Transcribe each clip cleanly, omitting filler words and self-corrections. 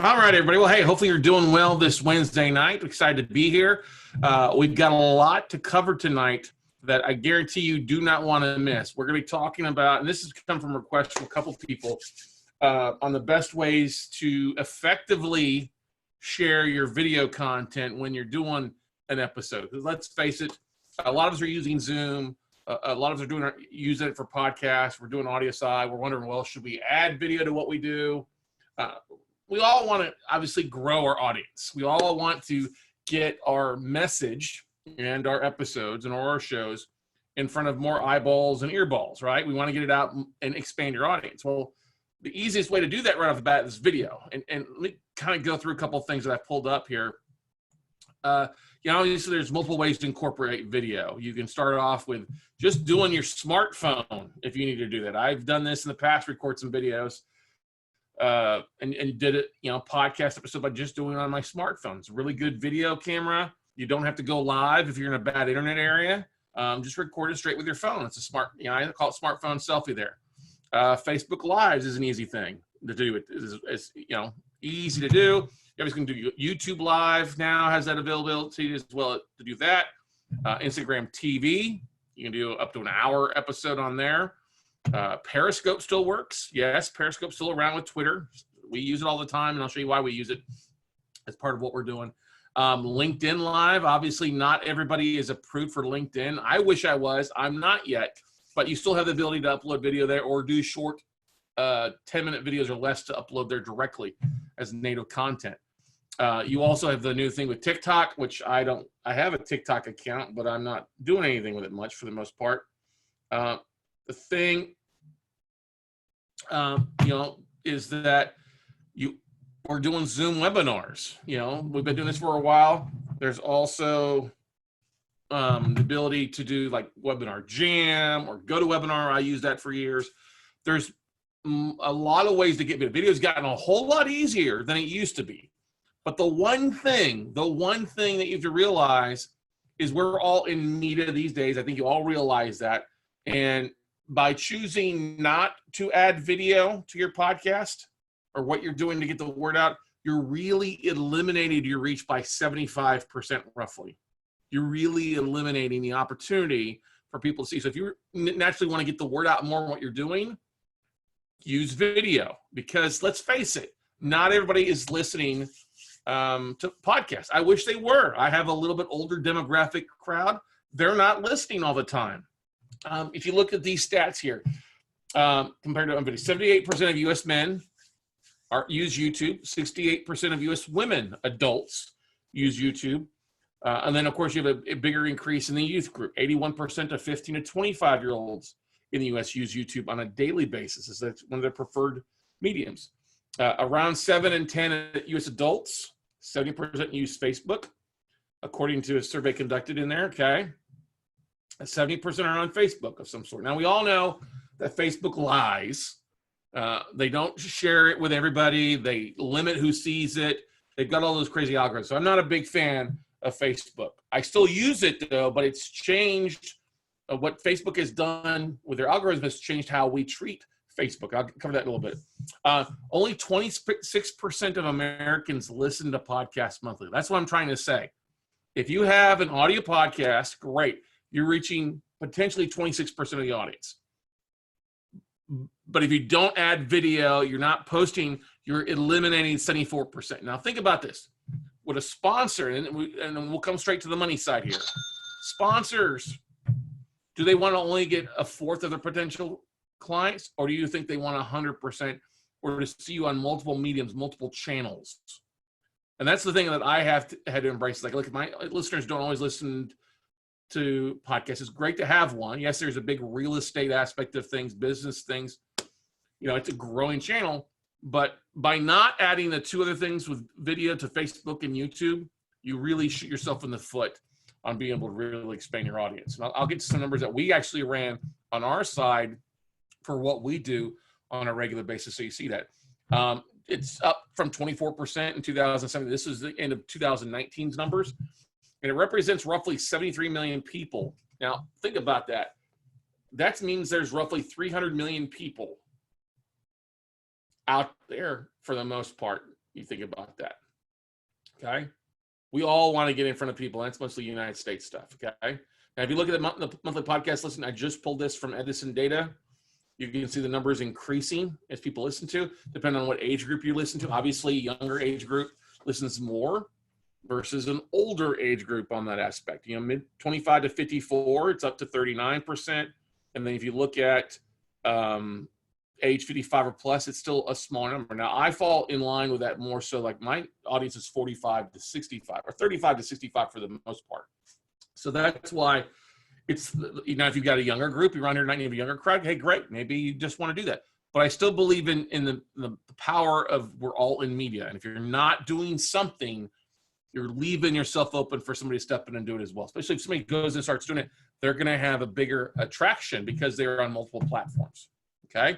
All right, everybody. Well, hey, hopefully you're doing well this Wednesday night. Excited to be here. We've got a lot to cover tonight that I guarantee you do not want to miss. We're going to be talking about, and this has come from a request from a couple of people, on the best ways to effectively share your video content when you're doing an episode. Because let's face it, a lot of us are using Zoom. A lot of us are using it for podcasts. We're doing audio side. We're wondering, well, should we add video to what we do? We all want to obviously grow our audience. We all want to get our message and our episodes and our shows in front of more eyeballs and earballs, right? We want to get it out and expand your audience. Well, the easiest way to do that right off the bat is video. And let me kind of go through a couple of things that I've pulled up here. Obviously there's multiple ways to incorporate video. You can start off with just doing your smartphone if you need to do that. I've done this in the past, record some videos. And did it, podcast episode by just doing it on my smartphone. It's a really good video camera. You don't have to go live if you're in a bad internet area. Just record it straight with your phone. It's a smart, I call it smartphone selfie there. Facebook Lives is an easy thing to do. It's easy to do. Everybody's going to do YouTube Live now, has that availability as well to do that. Instagram TV, you can do up to an hour episode on there. Periscope still works. Yes, Periscope's still around with Twitter. We use it all the time, and I'll show you why we use it as part of what we're doing. LinkedIn Live, obviously not everybody is approved for LinkedIn. I wish I was. I'm not yet, but you still have the ability to upload video there or do short 10-minute videos or less to upload there directly as native content. You also have the new thing with TikTok, which I have a TikTok account, but I'm not doing anything with it much for the most part. The thing, is that we're doing Zoom webinars. We've been doing this for a while. There's also the ability to do like Webinar Jam or GoToWebinar. I use that for years. There's a lot of ways to get video. Video's gotten a whole lot easier than it used to be. But the one thing that you have to realize is we're all in media these days. I think you all realize that. And by choosing not to add video to your podcast or what you're doing to get the word out, you're really eliminating your reach by 75% roughly. You're really eliminating the opportunity for people to see. So if you naturally want to get the word out more on what you're doing, use video, because let's face it, not everybody is listening to podcasts. I wish they were. I have a little bit older demographic crowd. They're not listening all the time. If you look at these stats here, compared to video, 78% of U.S. men use YouTube, 68% of U.S. women, adults, use YouTube. And then, of course, you have a bigger increase in the youth group. 81% of 15 to 25-year-olds in the U.S. use YouTube on a daily basis. That's one of their preferred mediums. Around 7 in 10 U.S. adults, 70% use Facebook, according to a survey conducted in there, okay? 70% are on Facebook of some sort. Now, we all know that Facebook lies. They don't share it with everybody. They limit who sees it. They've got all those crazy algorithms. So I'm not a big fan of Facebook. I still use it, though, but it's changed. What Facebook has done with their algorithm has changed how we treat Facebook. I'll cover that in a little bit. Only 26% of Americans listen to podcasts monthly. That's what I'm trying to say. If you have an audio podcast, great. You're reaching potentially 26% of the audience. But if you don't add video, you're not posting, you're eliminating 74%. Now think about this. With a sponsor, and we'll come straight to the money side here. Sponsors, do they want to only get a fourth of their potential clients, or do you think they want 100% or to see you on multiple mediums, multiple channels? And that's the thing that I had to embrace. Like, look, my listeners don't always listen to podcasts. It's great to have one. Yes, there's a big real estate aspect of things, business things. It's a growing channel. But by not adding the two other things with video to Facebook and YouTube, you really shoot yourself in the foot on being able to really expand your audience. And I'll get to some numbers that we actually ran on our side for what we do on a regular basis, so you see that. It's up from 24% in 2007. This is the end of 2019's numbers. And it represents roughly 73 million people. Now, think about that. That means there's roughly 300 million people out there, for the most part, You think about that. Okay. We all want to get in front of people. That's mostly United States stuff. Okay. Now, if you look at the monthly podcast listen, I just pulled this from Edison data. You can see the numbers increasing as people listen to, depending on what age group you listen to. Obviously, younger age group listens more versus an older age group on that aspect. You know, mid 25 to 54, it's up to 39%. And then if you look at age 55 or plus, it's still a smaller number. Now, I fall in line with that more so, like my audience is 45 to 65 or 35 to 65 for the most part. So that's why it's, you know, if you've got a younger group, you're around here, not even a younger crowd, hey, great. Maybe you just want to do that. But I still believe in the power of, we're all in media. And if you're not doing something, you're leaving yourself open for somebody to step in and do it as well. Especially if somebody goes and starts doing it, they're going to have a bigger attraction because they're on multiple platforms. Okay.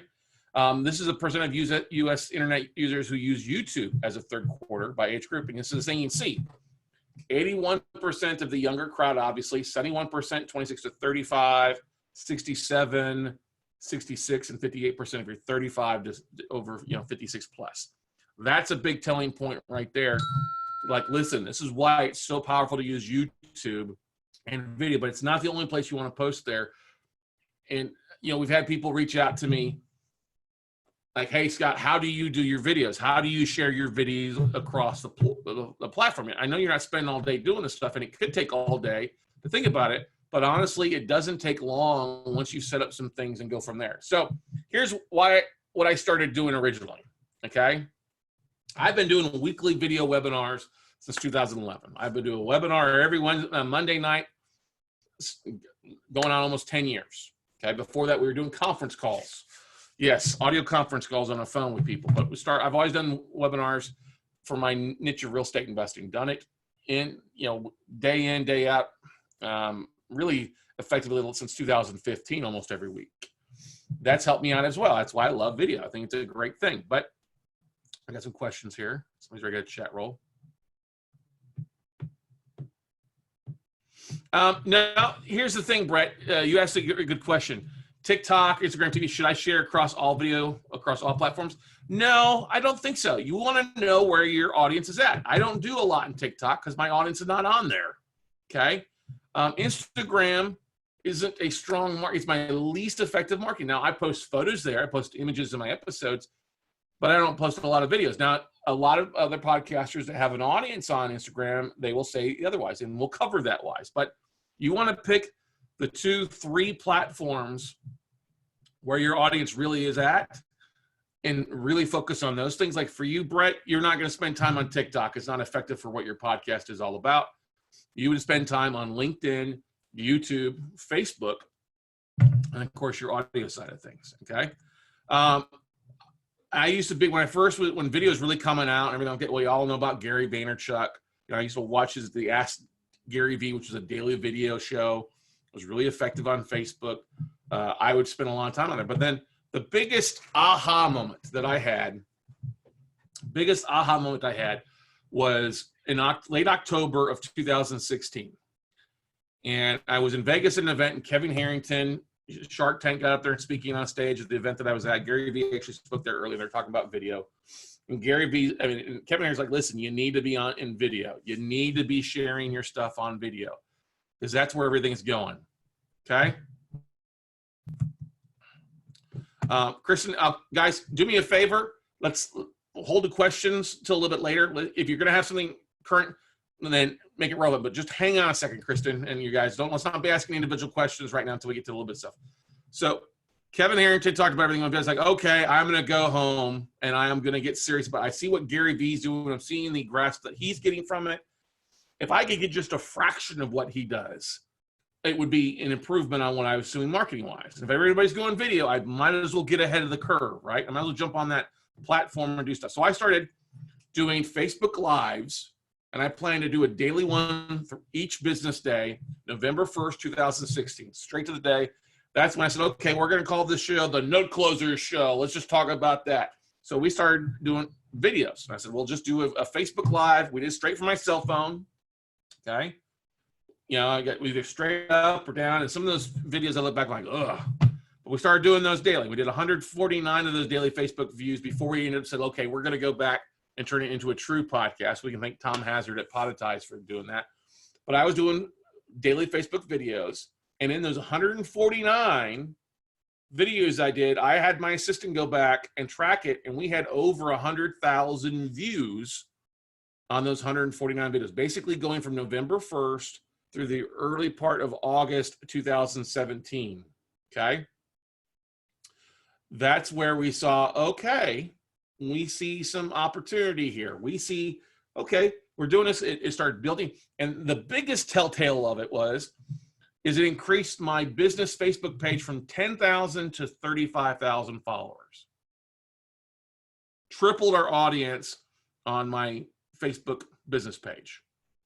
This is a percent of U.S. internet users who use YouTube as of third quarter by age group. And this is the thing you can see. 81% of the younger crowd, obviously, 71%, 26 to 35, 67, 66, and 58% of your 35 to over, 56 plus. That's a big telling point right there. Like, listen, this is why it's so powerful to use YouTube and video, but it's not the only place you want to post there. And, we've had people reach out to me like, hey, Scott, how do you do your videos? How do you share your videos across the platform? I know you're not spending all day doing this stuff, and it could take all day to think about it, but honestly, it doesn't take long once you set up some things and go from there. So here's what I started doing originally, okay? I've been doing weekly video webinars since 2011. I've been doing a webinar every Monday night, going on almost 10 years, okay? Before that, we were doing conference calls. Yes, audio conference calls on a phone with people. But I've always done webinars for my niche of real estate investing. Done it day in, day out, really effectively since 2015, almost every week. That's helped me out as well. That's why I love video. I think it's a great thing. But I got some questions here. Somebody's ready to chat roll. Now, here's the thing, Brett. You asked a good question. TikTok, Instagram TV, should I share across all video, across all platforms? No, I don't think so. You want to know where your audience is at. I don't do a lot in TikTok because my audience is not on there, okay? Instagram isn't a strong market. It's my least effective marketing. Now, I post photos there. I post images in my episodes, but I don't post a lot of videos. Now, a lot of other podcasters that have an audience on Instagram, they will say otherwise, and we'll cover that wise. But you want to pick the 2-3 platforms where your audience really is at and really focus on those things. Like for you, Brett, you're not going to spend time on TikTok. It's not effective for what your podcast is all about. You would spend time on LinkedIn, YouTube, Facebook, and of course your audio side of things. Okay. I used to be, when video was really coming out and everything, we all know about Gary Vaynerchuk. I used to watch the Ask Gary V, which was a daily video show. It was really effective on Facebook. I would spend a lot of time on there. But then the biggest aha moment I had was in late October of 2016. And I was in Vegas at an event, and Kevin Harrington, Shark Tank, got up there and speaking on stage at the event that I was at. Gary Vee actually spoke there earlier. They're talking about video. And Kevin Harrington's like, listen, you need to be in video. You need to be sharing your stuff on video because that's where everything's going. Okay? Kristen, guys, do me a favor. Let's hold the questions till a little bit later. If you're going to have something current, then make it relevant. But just hang on a second, Kristen, and you guys let's not be asking individual questions right now until we get to a little bit of stuff. So Kevin Harrington talked about everything. I was like, okay, I'm going to go home and I am going to get serious. But I see what Gary Vee's doing. I'm seeing the grasp that he's getting from it. If I could get just a fraction of what he does, it would be an improvement on what I was doing marketing-wise. If everybody's going video, I might as well get ahead of the curve, right? I might as well jump on that platform and do stuff. So I started doing Facebook Lives, and I plan to do a daily one for each business day, November 1st, 2016, straight to the day. That's when I said, okay, we're going to call this show the Note Closers Show. Let's just talk about that. So we started doing videos. And I said, we'll just do a Facebook Live. We did it straight from my cell phone, okay? We did straight up or down, and some of those videos I look back like, ugh. But we started doing those daily. We did 149 of those daily Facebook views before we ended up saying, okay, we're going to go back and turn it into a true podcast. We can thank Tom Hazard at Podetize for doing that. But I was doing daily Facebook videos, and in those 149 videos I did, I had my assistant go back and track it, and we had over 100,000 views on those 149 videos, basically going from November 1st through the early part of August 2017. Okay. That's where we saw, okay, we see some opportunity here. We see, okay, we're doing this. It started building. And the biggest telltale of it is it increased my business Facebook page from 10,000 to 35,000 followers. Tripled our audience on my Facebook business page.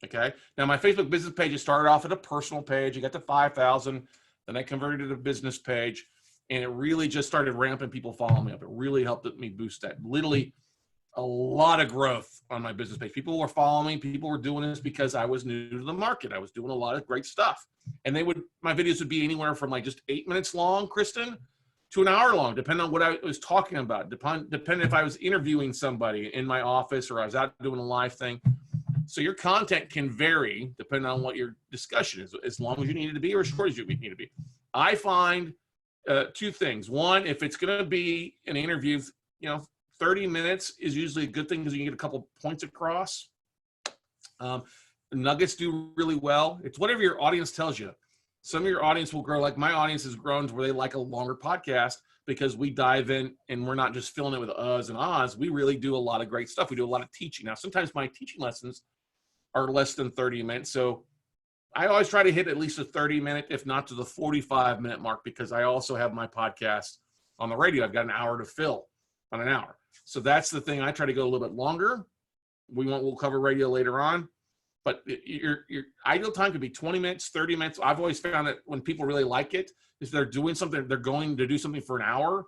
Okay. Now my Facebook business page, it started off at a personal page. You got to 5,000. Then I converted it to a business page. And it really just started ramping people following me up. It really helped me boost that. Literally a lot of growth on my business page. People were following me. People were doing this because I was new to the market. I was doing a lot of great stuff. And my videos would be anywhere from like just 8 minutes long, Kristen, to an hour long, depending on what I was talking about. Depending if I was interviewing somebody in my office or I was out doing a live thing. So your content can vary depending on what your discussion is, as long as you need it to be or as short as you need it to be. I find two things. One, if it's going to be an interview, 30 minutes is usually a good thing because you can get a couple points across. Nuggets do really well. It's whatever your audience tells you. Some of your audience will grow. Like my audience has grown to where they like a longer podcast because we dive in and we're not just filling it with uhs and ahs. We really do a lot of great stuff. We do a lot of teaching. Now, sometimes my teaching lessons are less than 30 minutes. So I always try to hit at least a 30-minute, if not to the 45-minute mark, because I also have my podcast on the radio. I've got an hour to fill on an hour. So that's the thing. I try to go a little bit longer. We'll cover radio later on. But your ideal time could be 20 minutes, 30 minutes. I've always found that when people really like it, if they're doing something, they're going to do something for an hour,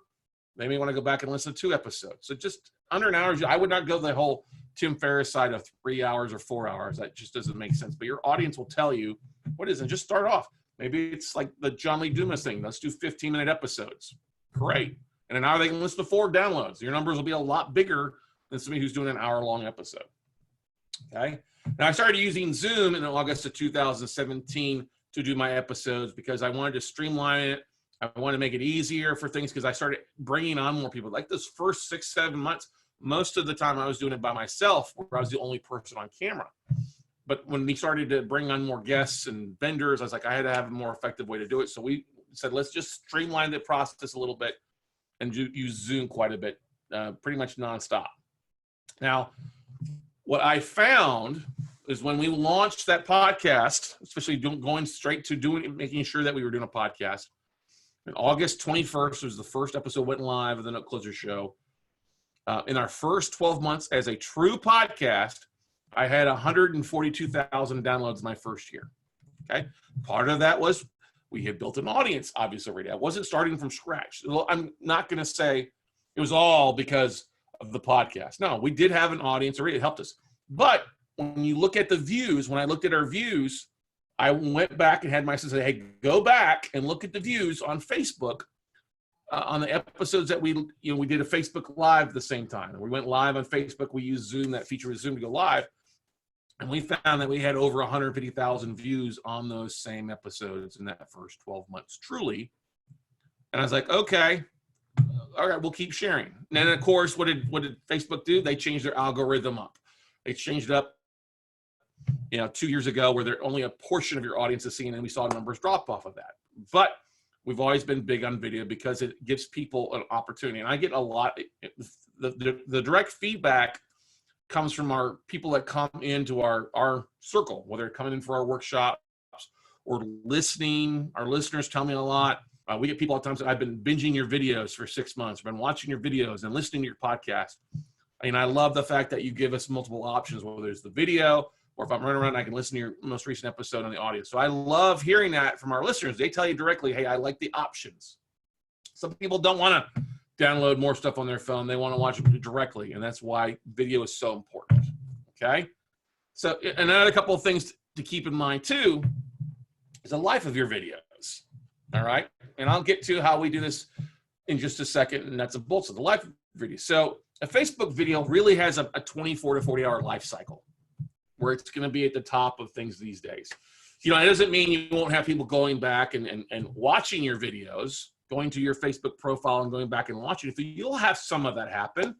they may want to go back and listen to 2 episodes. So just under an hour, I would not go the whole Tim Ferriss side of 3 hours or 4 hours. That just doesn't make sense. But your audience will tell you what is it. Just start off. Maybe it's like the John Lee Dumas thing. Let's do 15-minute episodes. Great. In an hour, they can listen to 4 downloads. Your numbers will be a lot bigger than somebody who's doing an hour-long episode. Okay. Now, I started using Zoom in August of 2017 to do my episodes because I wanted to streamline it. I wanted to make it easier for things because I started bringing on more people. Like this first 6-7 months, most of the time I was doing it by myself, where I was the only person on camera. But when we started to bring on more guests and vendors, I was like, I had to have a more effective way to do it. So we said, let's just streamline the process a little bit and use Zoom quite a bit, pretty much nonstop. Now, what I found is when we launched that podcast, especially going straight to making sure that we were doing a podcast, and August 21st was the first episode went live of the Note Closer Show. In our first 12 months as a true podcast, I had 142,000 downloads my first year. Okay. Part of that was we had built an audience, obviously, already. I wasn't starting from scratch. I'm not going to say it was all because of the podcast. No, we did have an audience already. It helped us. But when you look at the views, when I looked at our views, I went back and had my son say, hey, go back and look at the views on Facebook on the episodes that we did a Facebook Live at the same time. And we went live on Facebook. We used Zoom, that feature with Zoom to go live. And we found that we had over 150,000 views on those same episodes in that first 12 months, truly. And I was like, okay, all right, we'll keep sharing. And then, of course, what did Facebook do? They changed their algorithm up. They changed it up, 2 years ago, where there only a portion of your audience is seeing, and we saw numbers drop off of that. But we've always been big on video because it gives people an opportunity. And I get a lot, the direct feedback comes from our people that come into our circle, whether they're coming in for our workshops or listening. Our listeners tell me a lot. We get people all the time saying, I've been binging your videos for 6 months. I've been watching your videos and listening to your podcast. And I love the fact that you give us multiple options, whether it's the video or if I'm running around, I can listen to your most recent episode on the audio. So I love hearing that from our listeners. They tell you directly, hey, I like the options. Some people don't want to download more stuff on their phone. They want to watch it directly. And that's why video is so important. Okay. So another couple of things to keep in mind too is the life of your videos. All right. And I'll get to how we do this in just a second. And that's a bolts of the life of video. So a Facebook video really has a 24 to 40 hour life cycle where it's going to be at the top of things these days. You know, it doesn't mean you won't have people going back and watching your videos, going to your Facebook profile and going back and watching it. So you'll have some of that happen.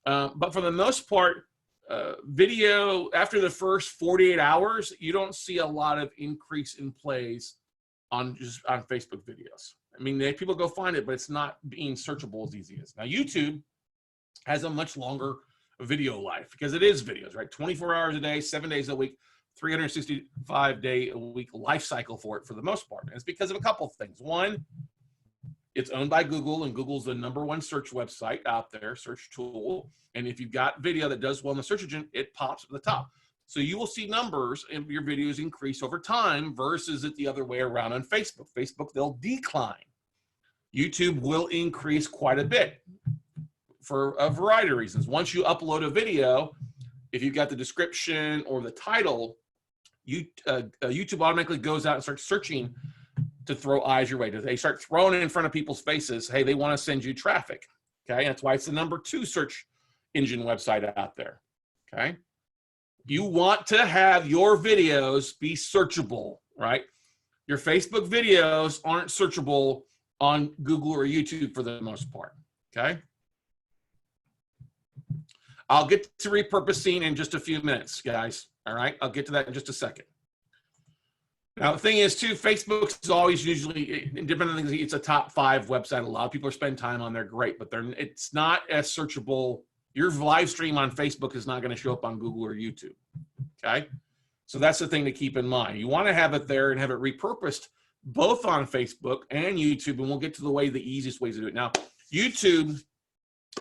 But for the most part, video after the first 48 hours, you don't see a lot of increase in plays on Facebook videos. I mean, people go find it, but it's not being searchable as easy as. Now, YouTube has a much longer video life because it is videos, right? 24 hours a day, 7 days a week, 365-day a week life cycle for it for the most part. And it's because of a couple of things. One, it's owned by Google, and Google's the #1 search website out there, search tool. And if you've got video that does well in the search engine, it pops at the top. So you will see numbers in your videos increase over time versus it the other way around on Facebook. Facebook, they'll decline. YouTube will increase quite a bit for a variety of reasons. Once you upload a video, if you've got the description or the title, YouTube automatically goes out and starts searching to throw eyes your way. They start throwing it in front of people's faces. Hey, they want to send you traffic. Okay, that's why it's the #2 search engine website out there. Okay, you want to have your videos be searchable, right? Your Facebook videos aren't searchable on Google or YouTube for the most part. Okay, I'll get to repurposing in just a few minutes, guys. All right, I'll get to that in just a second. Now, the thing is, too, Facebook is always usually, different things, it's a top 5 website. A lot of people are spending time on there, great, but it's not as searchable. Your live stream on Facebook is not going to show up on Google or YouTube, okay? So that's the thing to keep in mind. You want to have it there and have it repurposed both on Facebook and YouTube, and we'll get to the easiest ways to do it. Now, YouTube,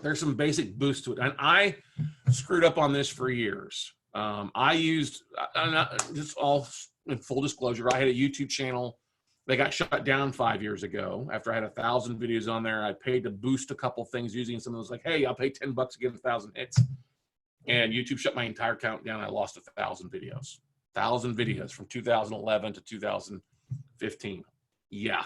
there's some basic boosts to it, and I screwed up on this for years. I used, just all in full disclosure, I had a YouTube channel that got shut down 5 years ago after I had 1,000 videos on there. I paid to boost a couple things using some of those, like, hey, I'll pay $10 to get 1,000 hits. And YouTube shut my entire account down. I lost 1,000 videos. 1,000 videos from 2011 to 2015. Yeah,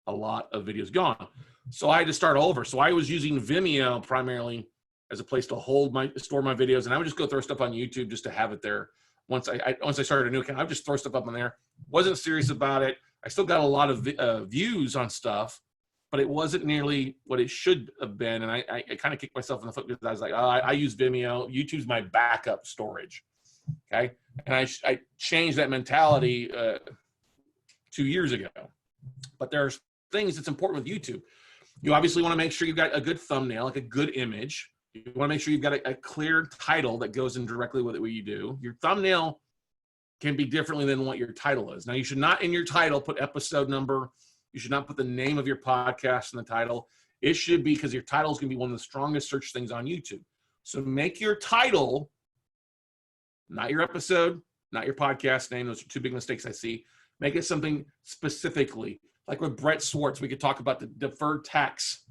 a lot of videos gone. So I had to start over. So I was using Vimeo primarily as a place to store my videos, and I would just go throw stuff on YouTube just to have it there. Once I started a new account, I would just throw stuff up on there. Wasn't serious about it. I still got a lot of views on stuff, but it wasn't nearly what it should have been. And I kind of kicked myself in the foot because I was like, oh, I use Vimeo. YouTube's my backup storage. Okay. And I changed that mentality 2 years ago. But there's things that's important with YouTube. You obviously want to make sure you've got a good thumbnail, like a good image. You want to make sure you've got a clear title that goes in directly with what you do. Your thumbnail can be differently than what your title is. Now, you should not in your title put episode number. You should not put the name of your podcast in the title. It should be, because your title is going to be one of the strongest search things on YouTube. So make your title, not your episode, not your podcast name. Those are 2 big mistakes I see. Make it something specifically. Like with Brett Swartz, we could talk about the deferred tax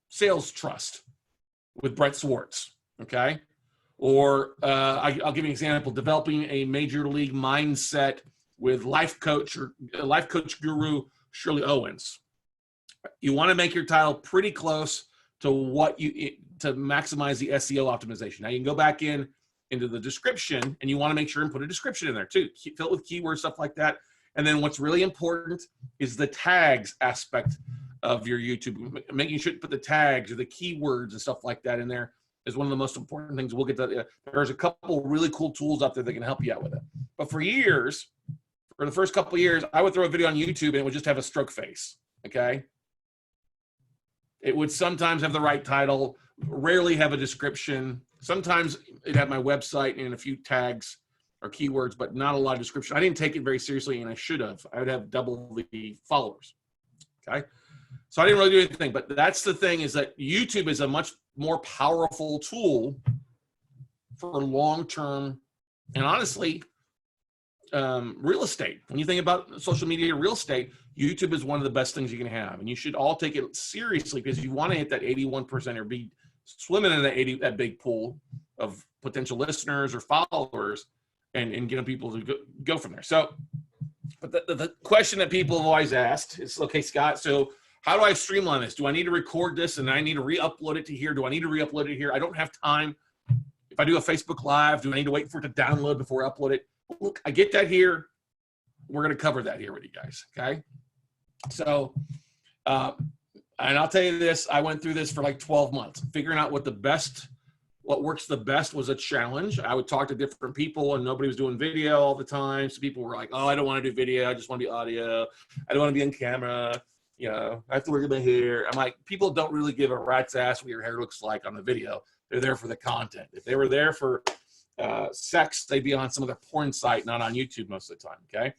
sales trust with Brett Swartz, okay? Or I'll give you an example, developing a major league mindset with life coach guru Shirley Owens. You want to make your title pretty close to to maximize the SEO optimization. Now you can go back into the description, and you want to make sure and put a description in there too. Fill it with keywords, stuff like that. And then what's really important is the tags aspect of your YouTube. Making sure to put the tags or the keywords and stuff like that in there is one of the most important things. We'll get to. There's a couple really cool tools out there that can help you out with it. But for the first couple of years, I would throw a video on YouTube and it would just have a stroke face, okay? It would sometimes have the right title, rarely have a description. Sometimes it'd have my website and a few tags or keywords, but not a lot of description. I didn't take it very seriously, and I should have. I would have double the followers, okay? So I didn't really do anything, but that's the thing, is that YouTube is a much more powerful tool for long-term, and honestly, real estate. When you think about social media real estate, YouTube is one of the best things you can have, and you should all take it seriously, because you want to hit that 81% or be swimming in that big pool of potential listeners or followers, and getting people to go from there. So, but the question that people have always asked is, okay, Scott, so how do I streamline this? Do I need to record this and I need to re-upload it to here? Do I need to re-upload it here? I don't have time. If I do a Facebook Live, do I need to wait for it to download before I upload it? Look, I get that here. We're going to cover that here with you guys, okay? So, and I'll tell you this, I went through this for like 12 months. Figuring out what works the best was a challenge. I would talk to different people and nobody was doing video all the time. So people were like, oh, I don't want to do video. I just want to be audio. I don't want to be on camera. You know, I have to work with my hair. I'm like, people don't really give a rat's ass what your hair looks like on the video. They're there for the content. If they were there for sex, they'd be on some other porn site, not on YouTube most of the time, okay?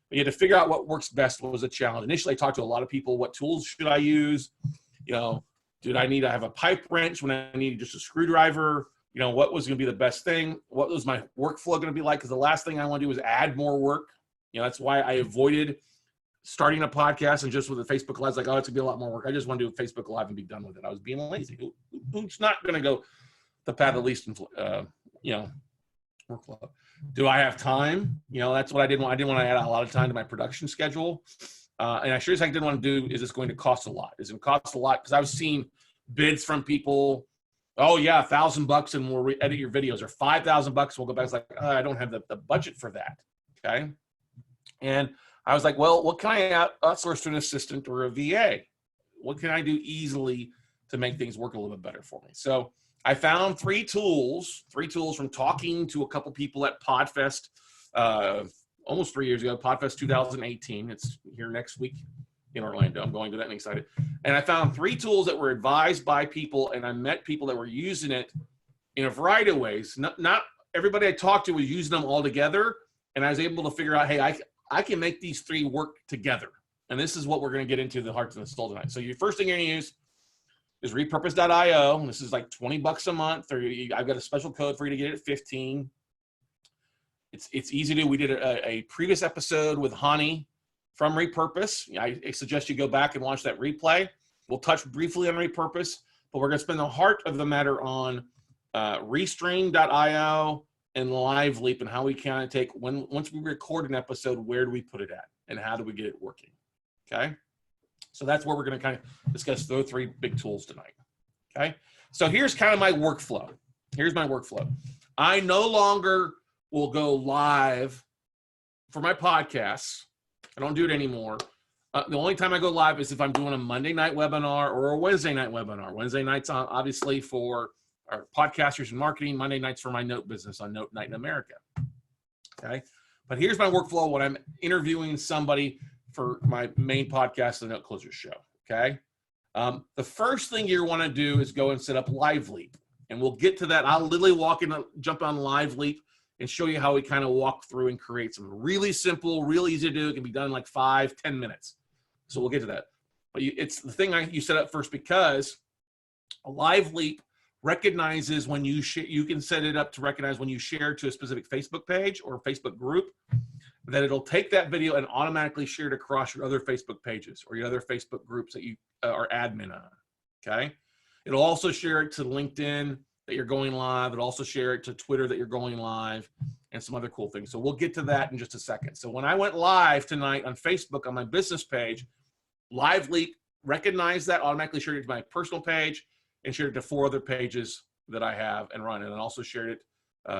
But you had to figure out what works best was a challenge. Initially, I talked to a lot of people, what tools should I use? You know, did I need to have a pipe wrench when I needed just a screwdriver? You know, what was going to be the best thing? What was my workflow going to be like? Because the last thing I want to do is add more work. You know, that's why I avoided starting a podcast and just with the Facebook Live, like, oh, it's gonna be a lot more work. I just want to do a Facebook Live and be done with it. I was being lazy. Who's not going to go the path of least, workflow? Do I have time? You know, that's what I didn't want. I didn't want to add a lot of time to my production schedule. And I sure as heck didn't want to do, is this going to cost a lot? Is it cost a lot? Because I was seeing bids from people, oh yeah, $1,000 and we'll edit your videos, or $5,000, we'll go back. It's like, I don't have the budget for that, okay? And I was like, well, what can I outsource to an assistant or a VA? What can I do easily to make things work a little bit better for me? So I found three tools from talking to a couple people at PodFest almost 3 years ago, PodFest 2018. It's here next week in Orlando. I'm going to that and excited. And I found three tools that were advised by people, and I met people that were using it in a variety of ways. Not everybody I talked to was using them all together, and I was able to figure out, hey, I can make these three work together. And this is what we're going to get into the hearts and the soul tonight. So your first thing you're going to use is repurpose.io. This is like $20 a month, or I've got a special code for you to get it at 15. It's easy to do. We did a previous episode with Hani from Repurpose. I suggest you go back and watch that replay. We'll touch briefly on Repurpose, but we're going to spend the heart of the matter on Restream.io and LiveLeap, and how we kind of take, once we record an episode, where do we put it at and how do we get it working, okay? So that's where we're going to kind of discuss those three big tools tonight, okay? So here's kind of my workflow. Here's my workflow. I no longer will go live for my podcasts. I don't do it anymore. The only time I go live is if I'm doing a Monday night webinar or a Wednesday night webinar. Wednesday nights, obviously, for our podcasters and marketing. Monday nights for my note business on Note Night in America. Okay, but here's my workflow when I'm interviewing somebody for my main podcast, the Note Closer Show. Okay, the first thing you want to do is go and set up LiveLeap, and we'll get to that. I'll literally jump on LiveLeap and show you how we kind of walk through and create some really simple, real easy to do. It can be done in like 5-10 minutes. So we'll get to that. But it's the thing you set up first, because a LiveLeap recognizes when you can set it up to recognize when you share to a specific Facebook page or Facebook group, that it'll take that video and automatically share it across your other Facebook pages or your other Facebook groups that you are admin on, okay? It'll also share it to LinkedIn that you're going live. It'll also share it to Twitter that you're going live, and some other cool things. So we'll get to that in just a second. So when I went live tonight on Facebook on my business page, LiveLeap recognized that, automatically shared it to my personal page, and shared it to 4 other pages that I have and run, and also shared it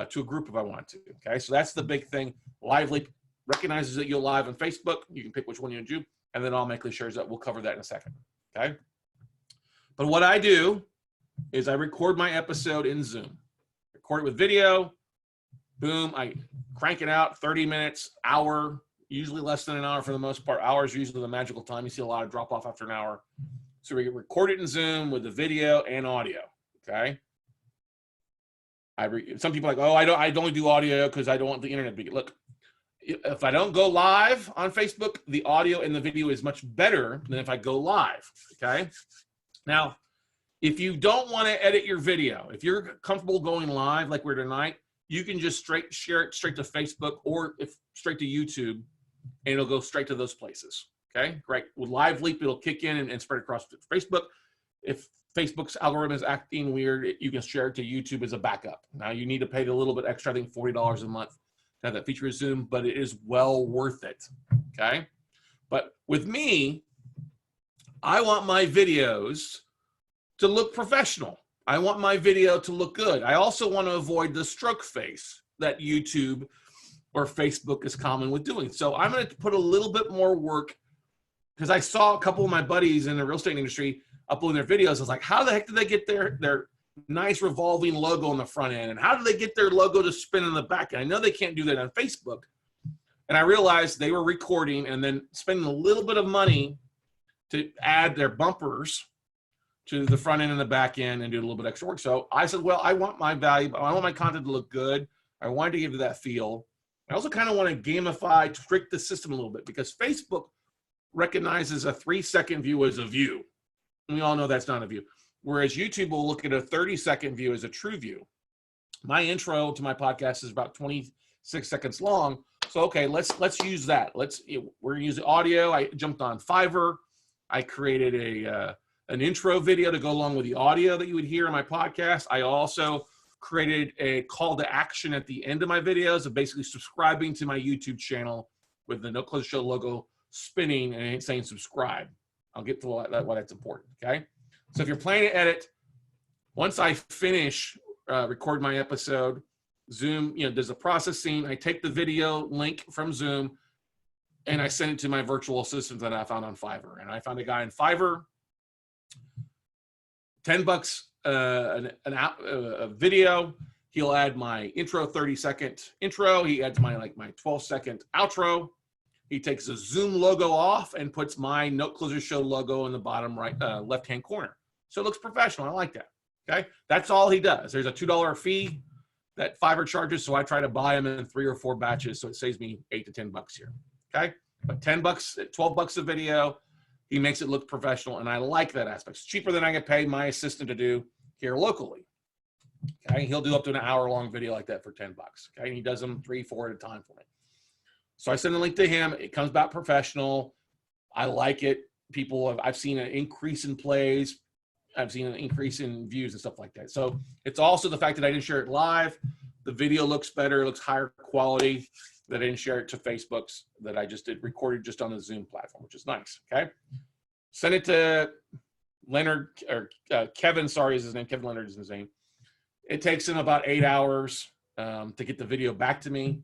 to a group if I want to, okay? So that's the big thing. LiveLeap recognizes that you're live on Facebook. You can pick which one you do, and then automatically shares that. We'll cover that in a second, okay? But what I do is I record my episode in Zoom. Record it with video, boom, I crank it out, 30 minutes, hour, usually less than an hour for the most part. Hour is usually the magical time. You see a lot of drop off after an hour. So we record it in Zoom with the video and audio, okay? Some people are like, oh, I only do audio because I don't want the internet to be. Look, if I don't go live on Facebook, the audio and the video is much better than if I go live, okay? Now, if you don't want to edit your video, if you're comfortable going live like we're tonight, you can just share it straight to Facebook or straight to YouTube, and it'll go straight to those places. Okay, great. With LiveLeap, it'll kick in and spread across to Facebook. If Facebook's algorithm is acting weird, you can share it to YouTube as a backup. Now you need to pay a little bit extra, I think $40 a month to have that feature Zoom, but it is well worth it. Okay, but with me, I want my videos to look professional. I want my video to look good. I also want to avoid the stroke face that YouTube or Facebook is common with doing. So I'm going to put a little bit more work, because I saw a couple of my buddies in the real estate industry uploading their videos. I was like, how the heck did they get their nice revolving logo on the front end? And how do they get their logo to spin in the back end? I know they can't do that on Facebook. And I realized they were recording and then spending a little bit of money to add their bumpers to the front end and the back end and do a little bit extra work. So I said, well, I want my value, I want my content to look good. I wanted to give it that feel. I also kind of want to gamify, trick the system a little bit, because Facebook recognizes a 3-second view as a view. And we all know that's not a view. Whereas YouTube will look at a 30-second view as a true view. My intro to my podcast is about 26 seconds long. So, okay, let's use that. We're using audio. I jumped on Fiverr. I created an intro video to go along with the audio that you would hear in my podcast. I also created a call to action at the end of my videos of basically subscribing to my YouTube channel with the No Closure Show logo spinning and saying subscribe. I'll get to why that's important, okay? So if you're planning to edit, once I finish record my episode, Zoom, does the processing. I take the video link from Zoom and I send it to my virtual assistant that I found on Fiverr. And I found a guy in Fiverr, $10 a video. He'll add my intro 30-second intro. He adds my 12-second outro. He takes the Zoom logo off and puts my No Closure Show logo in the bottom right left-hand corner. So it looks professional. I like that. Okay, that's all he does. There's a $2 fee that Fiverr charges, so I try to buy them in 3 or 4 batches, so it saves me $8 to $10 here. Okay, but $10, $12 a video. He makes it look professional, and I like that aspect. It's cheaper than I get paid my assistant to do here locally. Okay, he'll do up to an hour-long video like that for $10. Okay, and he does them 3, 4 at a time for me. So I send a link to him. It comes back professional. I like it. I've seen an increase in plays. I've seen an increase in views and stuff like that. So it's also the fact that I didn't share it live. The video looks better. It looks higher quality. That I didn't share it to Facebook's, that I just recorded just on the Zoom platform, which is nice. Okay. Send it to Leonard, or Kevin, sorry, is his name. Kevin Leonard is his name. It takes him about 8 hours to get the video back to me.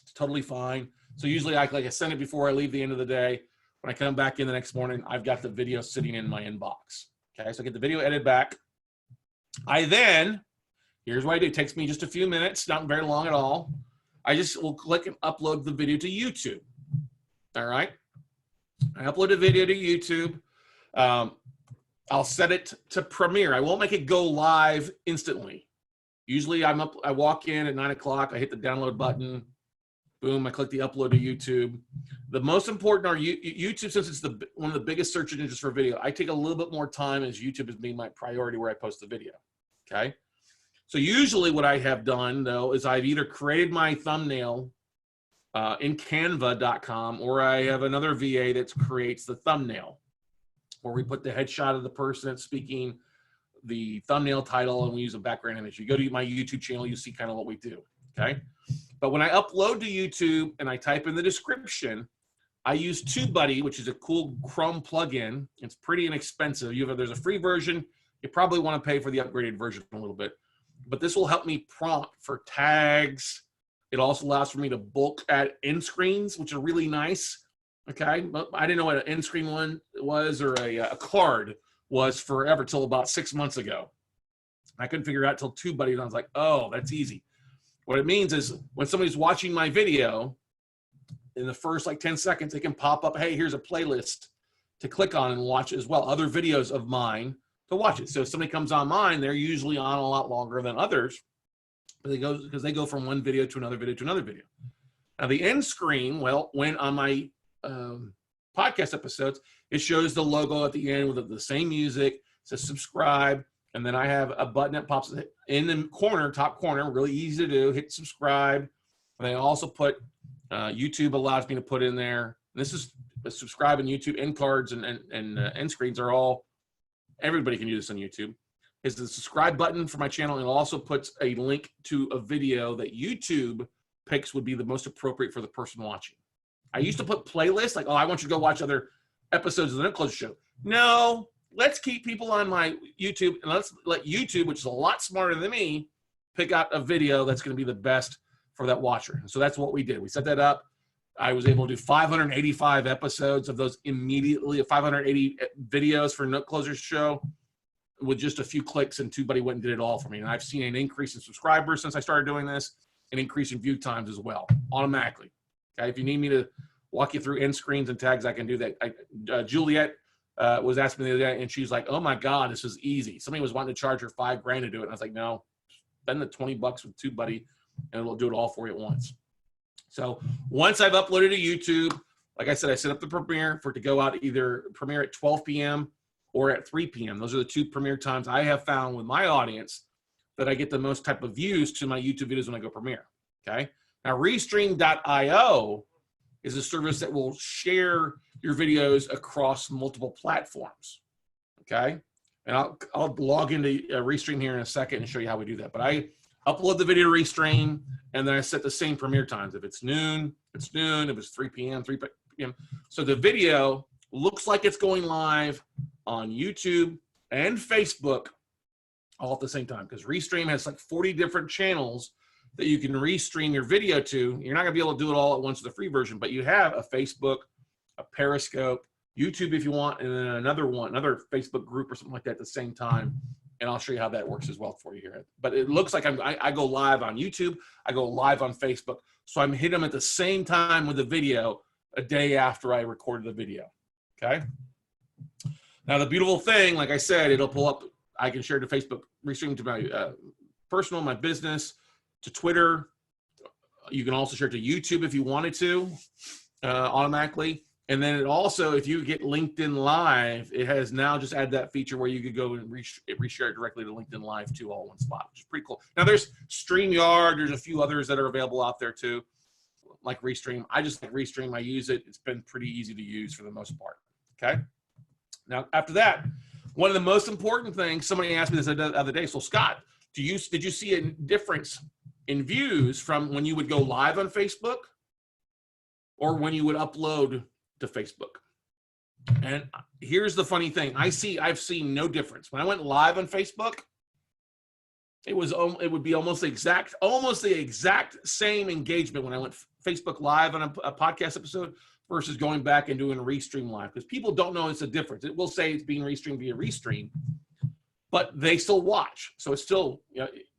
It's totally fine. So usually I send it before I leave the end of the day. When I come back in the next morning, I've got the video sitting in my inbox. Okay, so I get the video edited back. Here's what I do. It takes me just a few minutes, not very long at all. I just will click and upload the video to YouTube. All right. I upload a video to YouTube. I'll set it to Premiere. I won't make it go live instantly. Usually I walk in at 9 o'clock. I hit the download button. Boom, I click the upload to YouTube. The most important are YouTube, since it's one of the biggest search engines for video. I take a little bit more time, as YouTube has been my priority where I post the video. Okay. So usually what I have done, though, is I've either created my thumbnail in canva.com, or I have another VA that creates the thumbnail, where we put the headshot of the person that's speaking, the thumbnail title, and we use a background image. You go to my YouTube channel, you see kind of what we do. Okay. But when I upload to YouTube and I type in the description, I use TubeBuddy, which is a cool Chrome plugin. It's pretty inexpensive. There's a free version. You probably want to pay for the upgraded version a little bit. But this will help me prompt for tags. It also allows for me to bulk add end screens, which are really nice. Okay, but I didn't know what an end screen one was, or a card was, forever, till about 6 months ago. I couldn't figure it out till TubeBuddy, and I was like, oh, that's easy. What it means is when somebody's watching my video, in the first 10 seconds, they can pop up, hey, here's a playlist to click on and watch as well, other videos of mine to watch it. So if somebody comes on mine, they're usually on a lot longer than others, because they go from one video to another video to another video. Now the end screen, well, when on my podcast episodes, it shows the logo at the end with the same music, says subscribe, and then I have a button that pops in the corner, top corner, really easy to do, hit subscribe. And I also put, YouTube allows me to put in there, this is subscribe and YouTube end cards and end screens are all, everybody can do this on YouTube, is the subscribe button for my channel. And it also puts a link to a video that YouTube picks would be the most appropriate for the person watching. I used to put playlists, I want you to go watch other episodes of the Note Closer Show. No, let's keep people on my YouTube, and let's let YouTube, which is a lot smarter than me, pick out a video that's going to be the best for that watcher. So that's what we did. We set that up. I was able to do 585 episodes of those immediately, 580 videos for Note Closer Show with just a few clicks, and TubeBuddy went and did it all for me. And I've seen an increase in subscribers since I started doing this, an increase in view times as well, automatically. Okay, if you need me to walk you through end screens and tags, I can do that. Juliet was asking me the other day, and she's like, "Oh my God, this is easy." Somebody was wanting to charge her $5,000 to do it, and I was like, "No, spend the $20 with TubeBuddy, and it'll do it all for you at once." So once I've uploaded to YouTube, like I said, I set up the premiere for it to go out either premiere at 12 p.m. or at 3 p.m. Those are the two premiere times I have found with my audience that I get the most type of views to my YouTube videos when I go premiere. Okay. Now, Restream.io is a service that will share your videos across multiple platforms. Okay. And I'll log into Restream here in a second and show you how we do that. But I upload the video to Restream, and then I set the same premiere times. If it's noon, it's noon. If it's 3 p.m., 3 p.m. So the video looks like it's going live on YouTube and Facebook all at the same time, because Restream has like 40 different channels that you can restream your video to. You're not gonna be able to do it all at once with the free version, but you have a Facebook, a Periscope, YouTube if you want, and then another Facebook group or something like that at the same time. And I'll show you how that works as well for you here. But it looks like I go live on YouTube, I go live on Facebook. So I'm hitting them at the same time with the video a day after I recorded the video, okay? Now the beautiful thing, like I said, it'll pull up, I can share to Facebook, restream to my personal, my business, to Twitter. You can also share to YouTube if you wanted to, automatically. And then it also, if you get LinkedIn Live, it has now just added that feature where you could go and reshare it directly to LinkedIn Live too, all in one spot, which is pretty cool. Now there's StreamYard, there's a few others that are available out there too, like Restream. I just like Restream, I use it. It's been pretty easy to use for the most part, okay? Now after that, one of the most important things, somebody asked me this the other day, so Scott, did you see a difference in views from when you would go live on Facebook or when you would upload to Facebook? And here's the funny thing. I've seen no difference. When I went live on Facebook, it would be almost the exact same engagement when I went Facebook Live on a podcast episode versus going back and doing Restream Live, because people don't know it's a difference. It will say it's being restreamed via Restream, but they still watch. So it's still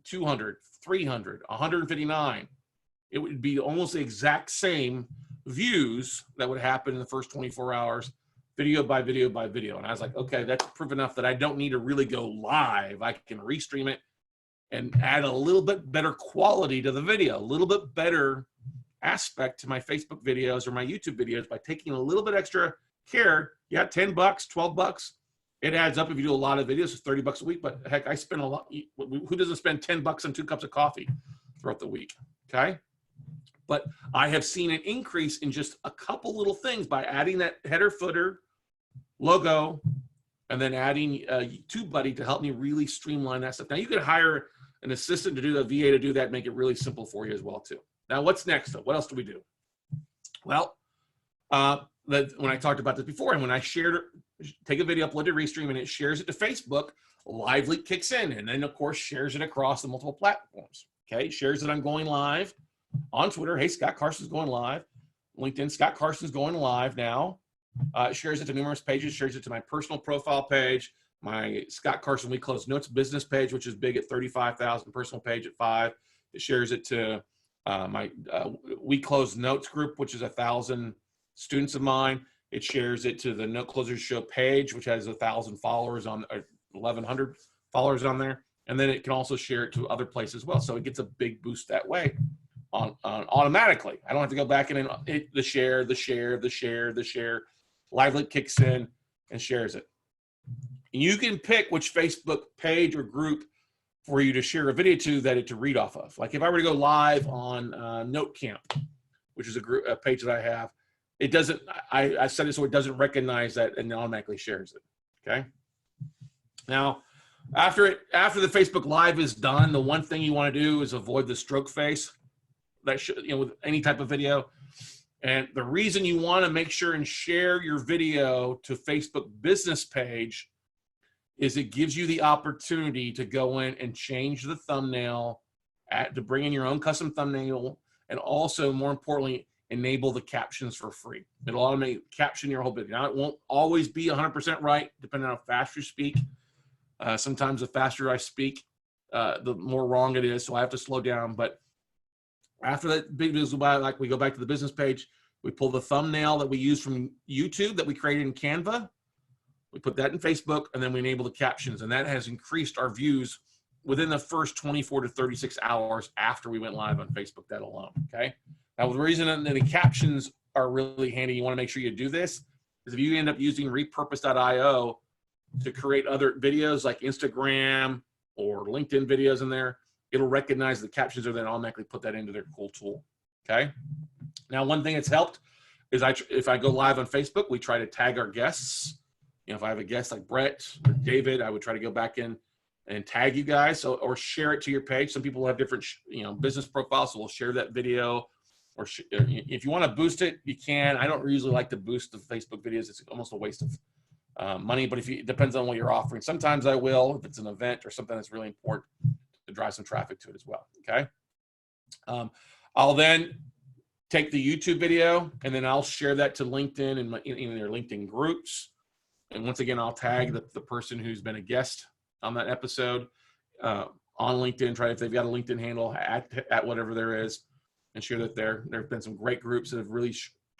200, 300, 159. It would be almost the exact same views that would happen in the first 24 hours, video by video by video. And I was like, okay, that's proof enough that I don't need to really go live. I can restream it and add a little bit better quality to the video, a little bit better aspect to my Facebook videos or my YouTube videos by taking a little bit extra care. Yeah, $10, $12. It adds up if you do a lot of videos. It's $30 a week, but heck, I spend a lot. Who doesn't spend $10 on 2 cups of coffee throughout the week? Okay. But I have seen an increase in just a couple little things by adding that header footer logo and then adding TubeBuddy to help me really streamline that stuff. Now you could hire an assistant to do the VA to do that, make it really simple for you as well too. Now what's next though? What else do we do? Well, when I talked about this before, and when I take a video, upload to Restream, and it shares it to Facebook, Lively kicks in, and then of course shares it across the multiple platforms. Okay, shares that I'm going live on Twitter. Hey, Scott Carson's going live. LinkedIn, Scott Carson's going live now. Shares it to numerous pages, shares it to my personal profile page, my Scott Carson We Close Notes business page, which is big at 35,000, personal page at 5. It shares it to my We Close Notes group, which is 1,000 students of mine. It shares it to the Note Closers Show page, which has 1,000 followers on, 1,100 followers on there. And then it can also share it to other places as well. So it gets a big boost that way on automatically. I don't have to go back and hit the share. Lively kicks in and shares it. And you can pick which Facebook page or group for you to share a video to to read off of. Like if I were to go live on Note Camp, which is a page that I have, it doesn't, I set it so it doesn't recognize that and automatically shares it, okay? Now, after the Facebook Live is done, the one thing you want to do is avoid the stroke face. That should, with any type of video. And the reason you want to make sure and share your video to Facebook business page is it gives you the opportunity to go in and change the thumbnail, to bring in your own custom thumbnail, and also, more importantly, enable the captions for free. It'll automate caption your whole video. Now, it won't always be 100% right, depending on how fast you speak. Sometimes the faster I speak, the more wrong it is, so I have to slow down. But after that video goes by, like we go back to the business page, we pull the thumbnail that we use from YouTube that we created in Canva, we put that in Facebook, and then we enable the captions, and that has increased our views within the first 24 to 36 hours after we went live on Facebook, that alone, okay? Now, the reason that the captions are really handy, you wanna make sure you do this, is if you end up using repurpose.io to create other videos like Instagram or LinkedIn videos in there, it'll recognize the captions are then automatically put that into their cool tool, okay? Now, one thing that's helped is if I go live on Facebook, we try to tag our guests. You know, if I have a guest like Brett or David, I would try to go back in and tag you guys, or share it to your page. Some people have different, business profiles, so we'll share that video. Or if you want to boost it, you can. I don't usually like to boost the Facebook videos. It's almost a waste of money, but it depends on what you're offering. Sometimes I will, if it's an event or something that's really important to drive some traffic to it as well, okay? I'll then take the YouTube video, and then I'll share that to LinkedIn and in their LinkedIn groups. And once again, I'll tag the person who's been a guest on that episode on LinkedIn. Try if they've got a LinkedIn handle at whatever there is, and share that there. There have been some great groups that have really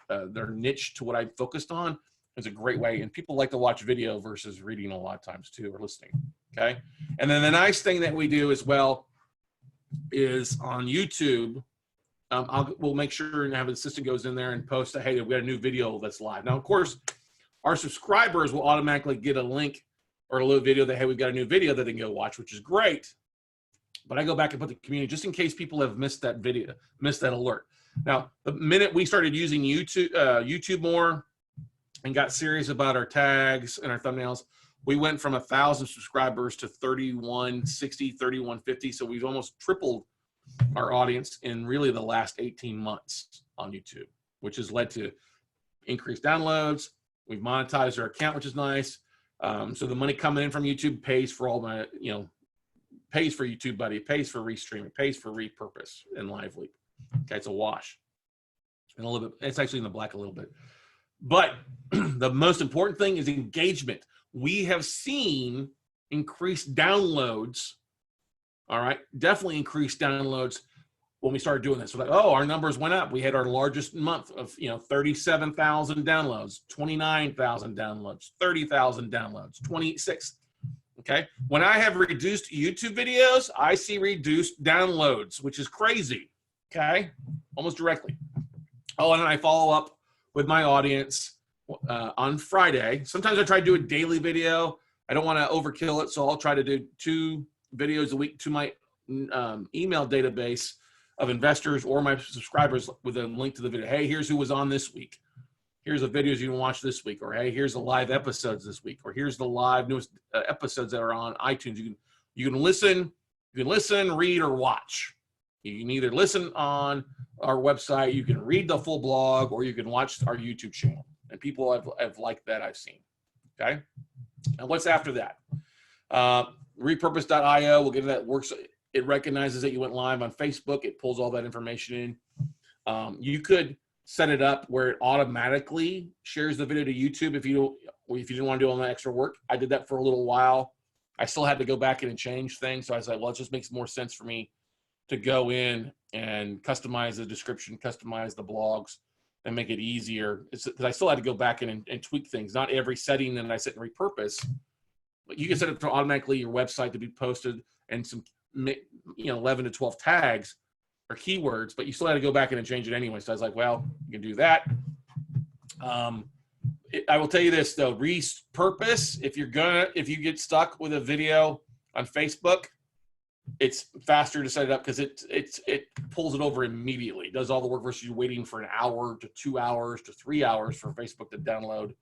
they're niche to what I focused on. It's a great way, and people like to watch video versus reading a lot of times too, or listening. Okay, and then the nice thing that we do as well is on YouTube. We'll make sure and have an assistant goes in there and post, hey, we got a new video that's live. Now, of course, our subscribers will automatically get a link or a little video that, hey, we've got a new video that they can go watch, which is great. But I go back and put the community just in case people have missed that video, missed that alert. Now, the minute we started using YouTube more and got serious about our tags and our thumbnails, we went from 1,000 subscribers to 3,160, 3,150. So we've almost tripled our audience in really the last 18 months on YouTube, which has led to increased downloads. We've monetized our account, which is nice. So the money coming in from YouTube pays for all my, pays for YouTube Buddy, pays for Restream, pays for Repurpose and Lively. Okay, it's a wash. And a little bit, it's actually in the black a little bit. But the most important thing is engagement. We have seen increased downloads, all right, definitely increased downloads when we started doing this. So like, oh, our numbers went up. We had our largest month of 37,000 downloads, 29,000 downloads, 30,000 downloads, 26. Okay. When I have reduced YouTube videos, I see reduced downloads, which is crazy. Okay. Almost directly. Oh, and then I follow up with my audience on Friday. Sometimes I try to do a daily video. I don't want to overkill it, so I'll try to do 2 videos a week to my email database of investors or my subscribers with a link to the video. Hey, here's who was on this week. Here's the videos you can watch this week. Or hey, here's the live episodes this week. Or here's the live newest episodes that are on iTunes. You can listen, read, or watch. You can either listen on our website, you can read the full blog, or you can watch our YouTube channel. And people have liked that, I've seen. Okay. And what's after that? Repurpose.io, we'll get to that. Works. It recognizes that you went live on Facebook. It pulls all that information in. You could set it up where it automatically shares the video to YouTube if you didn't want to do all that extra work. I did that for a little while. I still had to go back in and change things. So I was like, well, it just makes more sense for me to go in and customize the description, customize the blogs, and make it easier. Because I still had to go back in and tweak things. Not every setting that I set in Repurpose, but you can set it to automatically your website to be posted and some 11 to 12 tags or keywords, but you still had to go back in and change it anyway. So I was like, well, you can do that. I will tell you this though, Repurpose, if you get stuck with a video on Facebook, it's faster to set it up because it pulls it over immediately. It does all the work versus you waiting for an hour to 2 hours to 3 hours for Facebook to download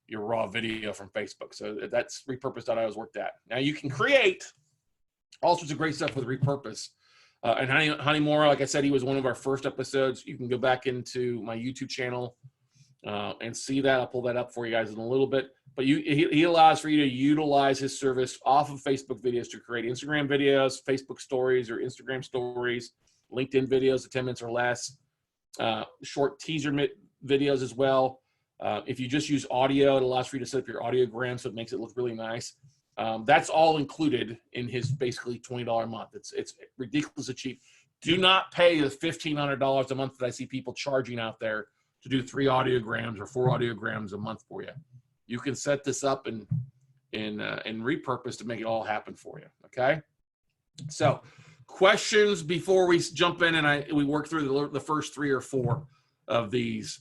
your raw video from Facebook. So that's Repurpose.io's worked at. Now you can create all sorts of great stuff with Repurpose. And Honey Moore, like I said, he was one of our first episodes. You can go back into my YouTube channel and see that. I'll pull that up for you guys in a little bit. But he allows for you to utilize his service off of Facebook videos to create Instagram videos, Facebook stories or Instagram stories, LinkedIn videos of 10 minutes or less, short teaser videos as well. If you just use audio, it allows for you to set up your audiogram, so it makes it look really nice. That's all included in his basically $20 a month. It's ridiculously cheap. Do not pay the $1,500 a month that I see people charging out there to do 3 audiograms or 4 audiograms a month for you. You can set this up and repurpose to make it all happen for you. Okay. So, questions before we jump in and we work through the first 3 or 4 of these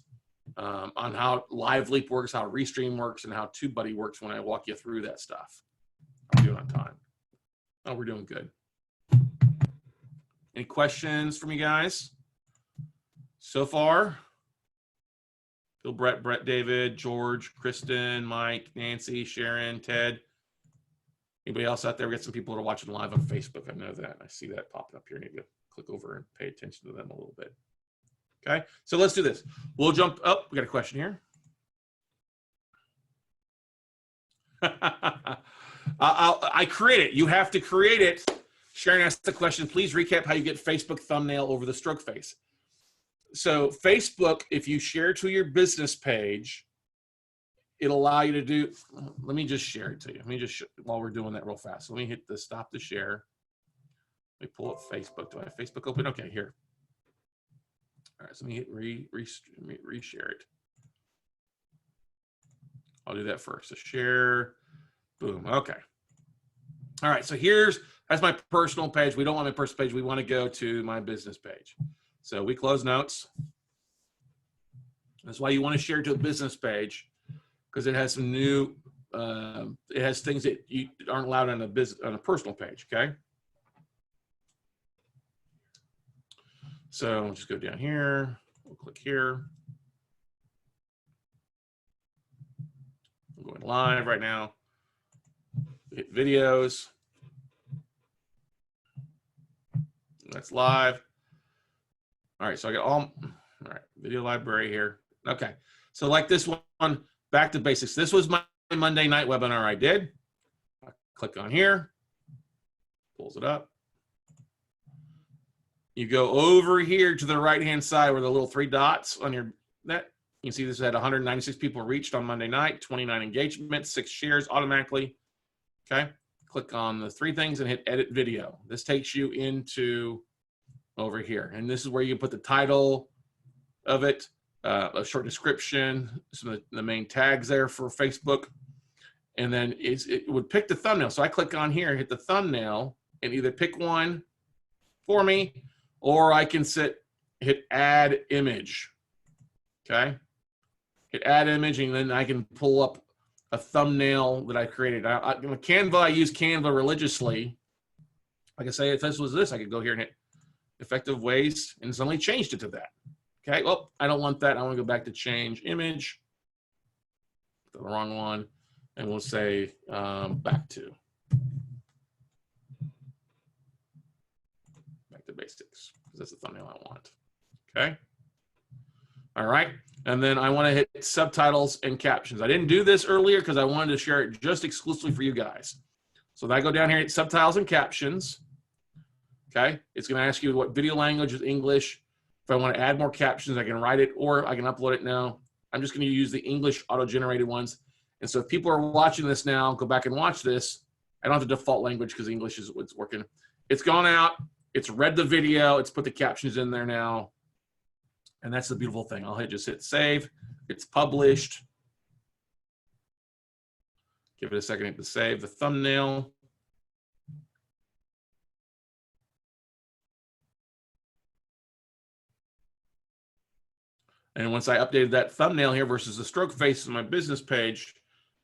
on how LiveLeap works, how Restream works, and how TubeBuddy works when I walk you through that stuff. How are we doing on time? Oh, we're doing good. Any questions from you guys so far? Bill, Brett, David, George, Kristen, Mike, Nancy, Sharon, Ted. Anybody else out there? We got some people that are watching live on Facebook. I know that. I see that popping up here. I need to click over and pay attention to them a little bit. Okay, so let's do this. We'll jump up. We got a question here. I create it. You have to create it. Sharon asked the question, please recap how you get Facebook thumbnail over the stroke face. So Facebook, if you share to your business page, it'll allow you to do, let me just share it to you. Let me just, while we're doing that real fast. Let me hit the stop to share. Let me pull up Facebook. Do I have Facebook open? Okay, here. All right, so let me hit reshare it. I'll do that first. So share, boom, okay. All right, so that's my personal page. We don't want my personal page. We want to go to my business page. So we close notes. That's why you want to share to a business page, because it has some new, it has things that you aren't allowed on a personal page, okay? So we'll just go down here, we'll click here. I'm going live right now. Hit videos. That's live. All right, so I got all right, video library here. Okay, so like this one, back to basics. This was my Monday night webinar I did. I click on here, pulls it up. You go over here to the right-hand side where the little 3 dots on your net. You can see this had 196 people reached on Monday night, 29 engagements, 6 shares automatically. Okay, click on the 3 things and hit edit video. This takes you into over here. And this is where you put the title of it, a short description, some of the main tags there for Facebook. And then it would pick the thumbnail. So I click on here, hit the thumbnail, and either pick one for me, or I can hit add image. Okay, hit add image, and then I can pull up a thumbnail that I created. Canva, I use Canva religiously. Like I say, if this was this, I could go here and hit effective ways, and it's only changed it to that. Okay, well, I don't want that. I want to go back to change image, the wrong one, and we'll say back to basics, because that's the thumbnail I want. Okay. All right. And then I want to hit subtitles and captions. I didn't do this earlier because I wanted to share it just exclusively for you guys. So if I go down here, hit subtitles and captions. Okay. It's going to ask you what video language is English. If I want to add more captions, I can write it or I can upload it now. I'm just going to use the English auto-generated ones. And so if people are watching this now, go back and watch this. I don't have the default language because English is what's working. It's gone out. It's read the video. It's put the captions in there now. And that's the beautiful thing. I'll just hit save. It's published. Give it a second to save the thumbnail. And once I updated that thumbnail here versus the stroke face in my business page,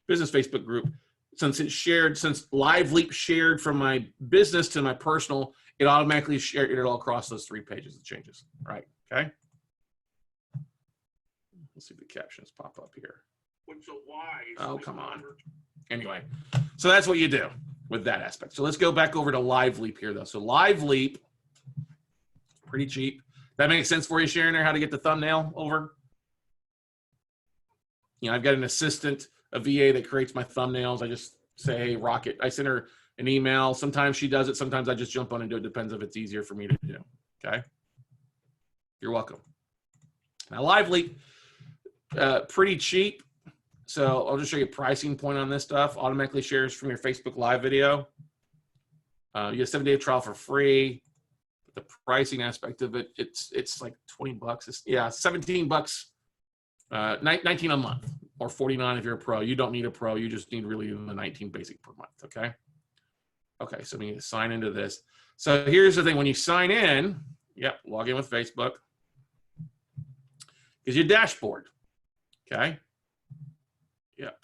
business Facebook group, since LiveLeap shared from my business to my personal, it automatically shared it all across those 3 pages. It changes, right? Okay. Let's see if the captions pop up here. Oh, come on. Anyway, so that's what you do with that aspect. So let's go back over to LiveLeap here, though. So LiveLeap Pretty cheap. That makes sense for you, Sharon, there, how to get the thumbnail over? You know, I've got an assistant, a VA that creates my thumbnails. I just say, hey, rock it. I send her an email. Sometimes she does it. Sometimes I just jump on and do it. Depends if it's easier for me to do. Okay. You're welcome. Now, Lively, pretty cheap. So I'll just show you a pricing point on this stuff. Automatically shares from your Facebook Live video. You get a 7-day trial for free. The pricing aspect of it, it's like 20 bucks. It's, yeah, 17 bucks, 19 a month, or 49 if you're a pro. You don't need a pro. You just need really the 19 basic per month. Okay. Okay. So we need to sign into this. So here's the thing: when you sign in, yep, log in with Facebook. Is your dashboard. Okay. Yep.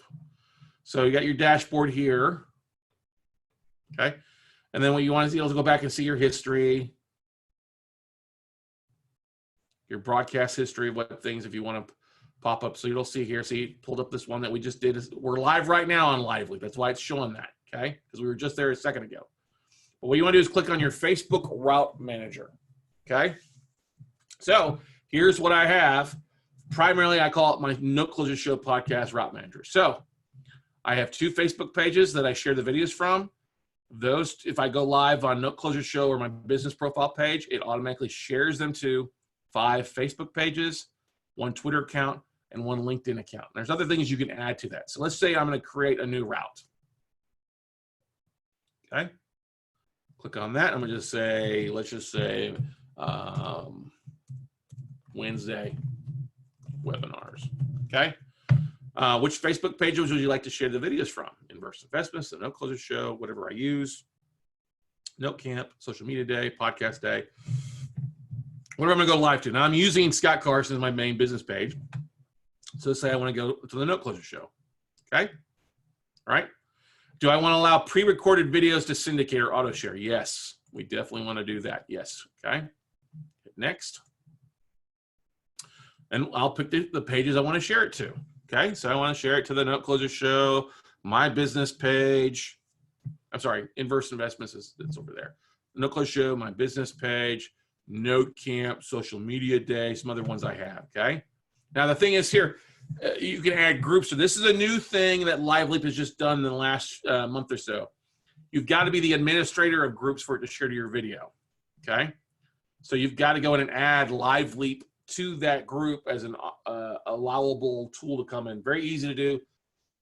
So you got your dashboard here. Okay. And then what you want to see is go back and see your history, your broadcast history, what things if you want to pop up. So you'll see here, see, pulled up this one that we just did. We're live right now on Lively. That's why it's showing that, okay? Because we were just there a second ago. But what you want to do is click on your Facebook Route Manager, okay? So here's what I have. Primarily, I call it my No Closure Show podcast Route Manager. So I have 2 Facebook pages that I share the videos from. Those, if I go live on No Closure Show or my business profile page, it automatically shares them to 5 Facebook pages, 1 Twitter account, and 1 LinkedIn account. There's other things you can add to that. So let's say I'm going to create a new route. Okay. Click on that. I'm going to just say, let's just say Wednesday webinars. Okay. Which Facebook pages would you like to share the videos from? Inverse Investments, the No Closure Show, whatever I use. Note Camp, Social Media Day, Podcast Day. Whatever I'm going to go live to. Now I'm using Scott Carson as my main business page. So let's say I want to go to the No Closure Show. Okay. All right. Do I want to allow pre-recorded videos to syndicate or auto share? Yes, we definitely want to do that. Yes. Okay. Hit next. And I'll pick the pages I want to share it to. Okay. So I want to share it to the No Closure Show, my business page. I'm sorry, Inverse Investments it's over there. No Closure Show, my business page, Note Camp, Social Media Day, some other ones I have. Okay. Now the thing is here, you can add groups. So this is a new thing that LiveLeap has just done in the last month or so. You've got to be the administrator of groups for it to share to your video. Okay. So you've got to go in and add LiveLeap to that group as an allowable tool to come in. Very easy to do.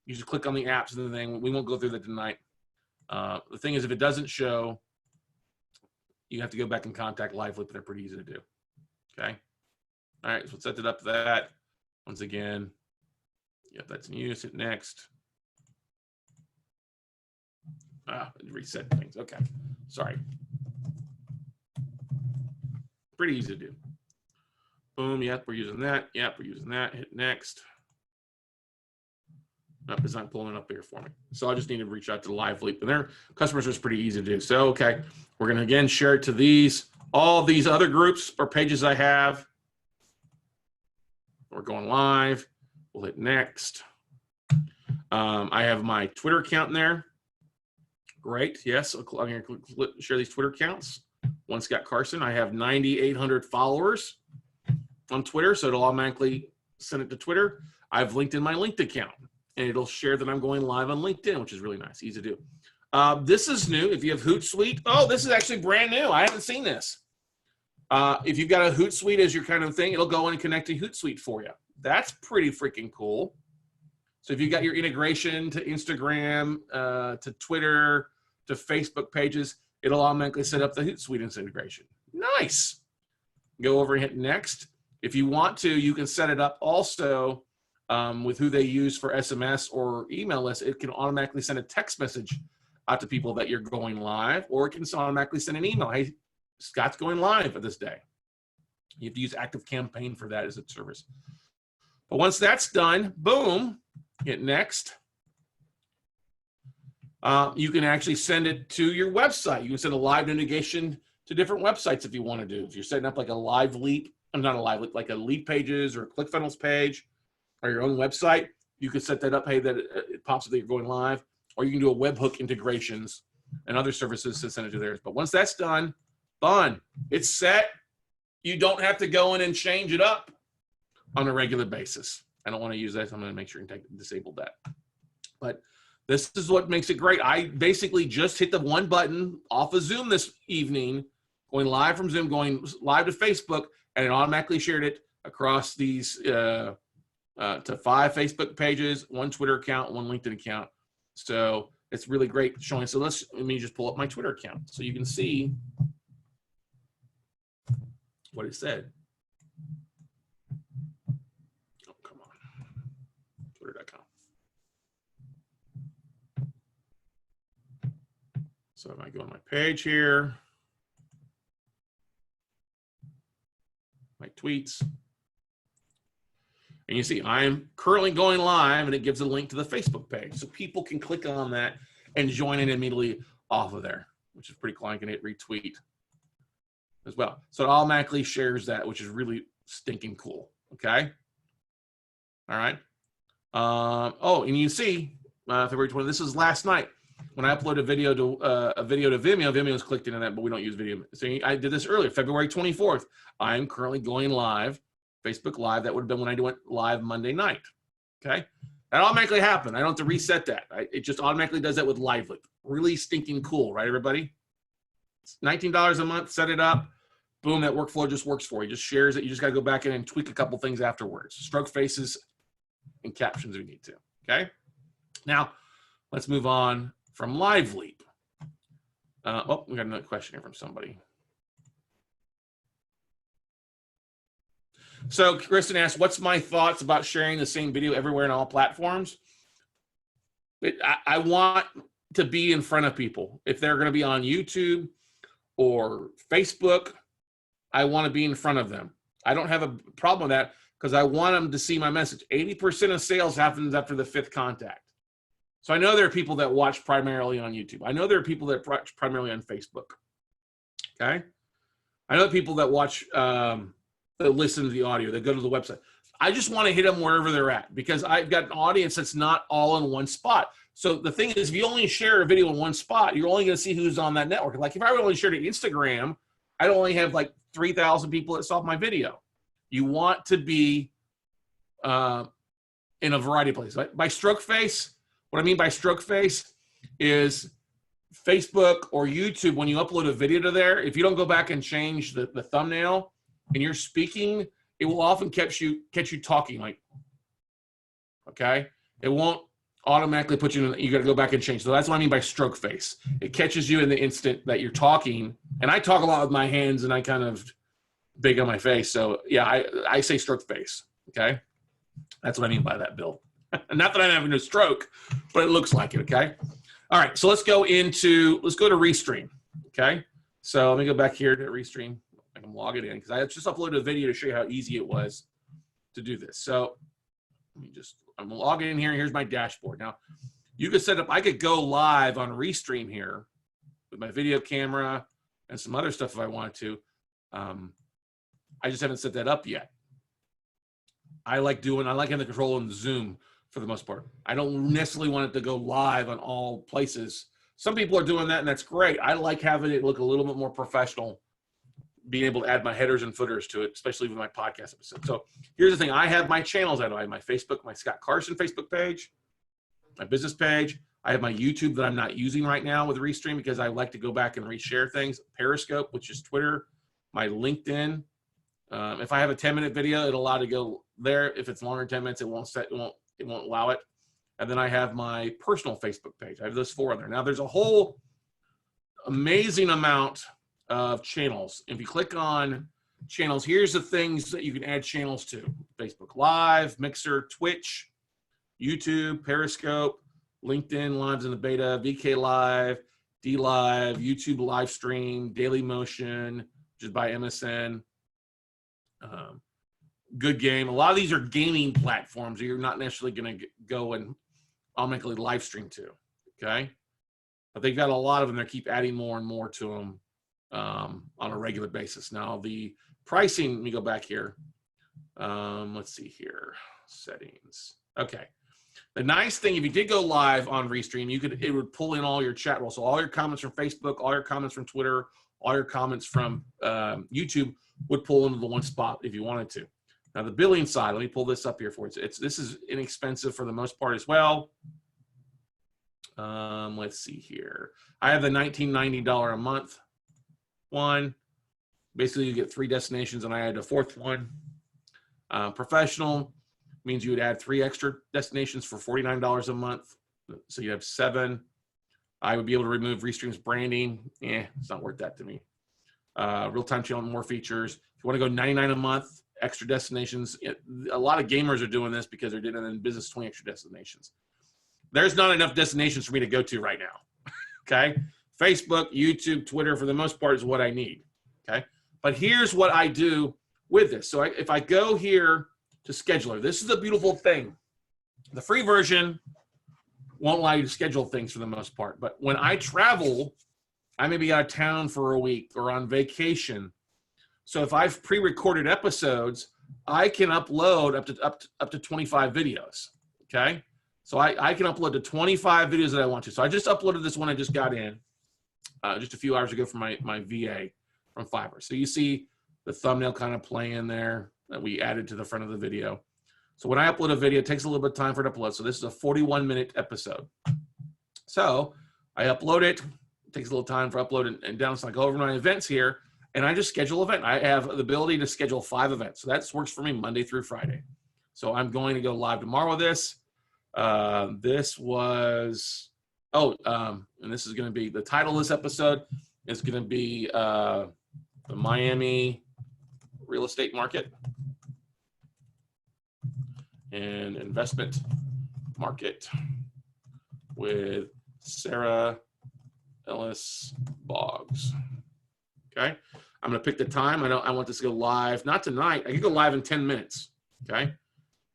You just click on the apps and the thing. We won't go through that tonight. The thing is, if it doesn't show, you have to go back and contact LiveLeap, but they're pretty easy to do. Okay. All right. So set it up to that. Once again, yep, that's in use. Hit next. Reset things. Okay. Sorry. Pretty easy to do. Boom. Yep, we're using that. Yep, we're using that. Hit next. Nope, it's not pulling it up here for me. So I just need to reach out to LiveLeap, and their customers is pretty easy to do. So, okay, we're going to again share it to all these other groups or pages I have. We're going live. We'll hit next. I have my Twitter account in there. Great. Yes, I'm going to share these Twitter accounts. One Scott Carson. I have 9,800 followers on Twitter, so it'll automatically send it to Twitter. I've linked in my LinkedIn account, and it'll share that I'm going live on LinkedIn, which is really nice, easy to do. This is new. If you have Hootsuite, oh, this is actually brand new. I haven't seen this. If you've got a Hootsuite as your kind of thing, it'll go in and connect to Hootsuite for you. That's pretty freaking cool. So if you've got your integration to Instagram, to Twitter, to Facebook pages, it'll automatically set up the Hootsuite integration. Nice. Go over and hit next. If you want to, you can set it up also with who they use for SMS or email list. It can automatically send a text message out to people that you're going live, or it can automatically send an email. Hey, Scott's going live at this day. You have to use ActiveCampaign for that as a service. But once that's done, boom, hit next. You can actually send it to your website. You can send a live navigation to different websites if you want to do. If you're setting up like a live leap, not a live leap, like a lead pages or a ClickFunnels page or your own website, you can set that up, hey, that it pops up that you're going live, or you can do a webhook integrations and other services to send it to theirs. But once that's done, it's set. you don't have to go in and change it up on a regular basis. I don't want to use that, so I'm going to make sure and disable that. But this is what makes it great. I basically just hit the one button off of Zoom this evening, going live from Zoom, going live to Facebook, and it automatically shared it across these to 5 Facebook pages, 1 Twitter account, 1 LinkedIn account. So it's really great showing. So let me just pull up my Twitter account so you can see what it said. Oh, come on. Twitter.com. So if I go on my page here, my tweets, and you see I'm currently going live, and it gives a link to the Facebook page. So people can click on that and join in immediately off of there, which is pretty cool. I can hit retweet as well. So it automatically shares that, which is really stinking cool. Okay. All right. Oh, and you see February 20th, this is last night. When I uploaded a video to Vimeo, Vimeo's clicked into that, but we don't use video. So I did this earlier, February 24th. I'm currently going live, Facebook Live. That would have been when I went live Monday night. Okay. That automatically happened. I don't have to reset that. It just automatically does that with Lively. Really stinking cool, right, everybody? It's $19 a month, set it up. Boom, that workflow just works for you. Just shares it. You just got to go back in and tweak a couple things afterwards. Stroke faces and captions if you need to. Okay. Now, let's move on from Lively. Oh, we got another question here from somebody. So Kristen asked, what's my thoughts about sharing the same video everywhere on all platforms? I want to be in front of people. If they're going to be on YouTube or Facebook, I want to be in front of them. I don't have a problem with that because I want them to see my message. 80% of sales happens after the 5th contact. So I know there are people that watch primarily on YouTube. I know there are people that watch primarily on Facebook. Okay. I know people that watch, that listen to the audio, that go to the website. I just want to hit them wherever they're at because I've got an audience that's not all in one spot. So the thing is, if you only share a video in one spot, you're only going to see who's on that network. Like if I only shared it Instagram, I'd only have like 3,000 people that saw my video. You want to be in a variety of places. By stroke face, what I mean by stroke face is Facebook or YouTube, when you upload a video to there, if you don't go back and change the thumbnail and you're speaking, it will often catch you talking, like, okay? It won't automatically put you in, you got to go back and change. So that's what I mean by stroke face. It catches you in the instant that you're talking. And I talk a lot with my hands and I kind of big on my face. So yeah, I say stroke face, okay? That's what I mean by that, Bill. Not that I'm having a stroke, but it looks like it, okay? All right, so let's go to Restream, okay? So let me go back here to Restream. I can log it in because I just uploaded a video to show you how easy it was to do this. So I'm logging in here, and here's my dashboard. Now, you could set up, I could go live on Restream here with my video camera and some other stuff if I wanted to. I just haven't set that up yet. I like having the control in Zoom for the most part. I don't necessarily want it to go live on all places. Some people are doing that, and that's great. I like having it look a little bit more professional, being able to add my headers and footers to it, especially with my podcast episode. So here's the thing. I have my channels. I have my Facebook, my Scott Carson Facebook page, my business page. I have my YouTube that I'm not using right now with Restream because I like to go back and reshare things. Periscope, which is Twitter, my LinkedIn. If I have a 10-minute video, it'll allow to go there. If it's longer than 10 minutes, it won't allow it. And then I have my personal Facebook page. I have those 4 on there. Now there's a whole amazing amount of channels. If you click on channels, here's the things that you can add channels to: Facebook Live, Mixer, Twitch, YouTube, Periscope, LinkedIn Lives in the beta, VK Live, D Live, YouTube live stream, Daily Motion, which is by MSN. Good Game. A lot of these are gaming platforms that you're not necessarily going to go and automatically live stream to, okay? But they've got a lot of them. They keep adding more and more to them on a regular basis. Now, the pricing, let me go back here. Let's see here. Settings. Okay. The nice thing, if you did go live on Restream, it would pull in all your chat rolls. So all your comments from Facebook, all your comments from Twitter, all your comments from YouTube would pull into the one spot if you wanted to. Now the billing side, let me pull this up here for you. This is inexpensive for the most part as well. Let's see here. I have the $19.90 a month one. Basically, you get 3 destinations, and I had a 4th one. Professional means you would add 3 extra destinations for $49 a month. So you have 7. I would be able to remove Restream's branding. It's not worth that to me. Real-time channel, more features. If you want to go $99 a month, extra destinations. A lot of gamers are doing this because they're doing it in business, 20 extra destinations. There's not enough destinations for me to go to right now. Okay? Facebook, YouTube, Twitter, for the most part, is what I need. Okay? But here's what I do with this. So if I go here to scheduler, this is a beautiful thing. The free version won't allow you to schedule things for the most part. But when I travel, I may be out of town for a week or on vacation. So if I've pre-recorded episodes, I can upload up to 25 videos. Okay? So I can upload to 25 videos that I want to. So I just uploaded this one I just got in just a few hours ago from my VA from Fiverr. So you see the thumbnail kind of playing there that we added to the front of the video. So when I upload a video, it takes a little bit of time for it to upload. So this is a 41-minute episode. So I upload it. It takes a little time for upload and down. So I go over my events here, and I just schedule an event. I have the ability to schedule 5 events. So that works for me Monday through Friday. So I'm going to go live tomorrow with this. This was, and this is going to be, the title of this episode is going to be the Miami real estate market and investment market with Sarah Ellis Boggs. Okay, I'm going to pick the time. I want this to go live, not tonight. I can go live in 10 minutes. Okay,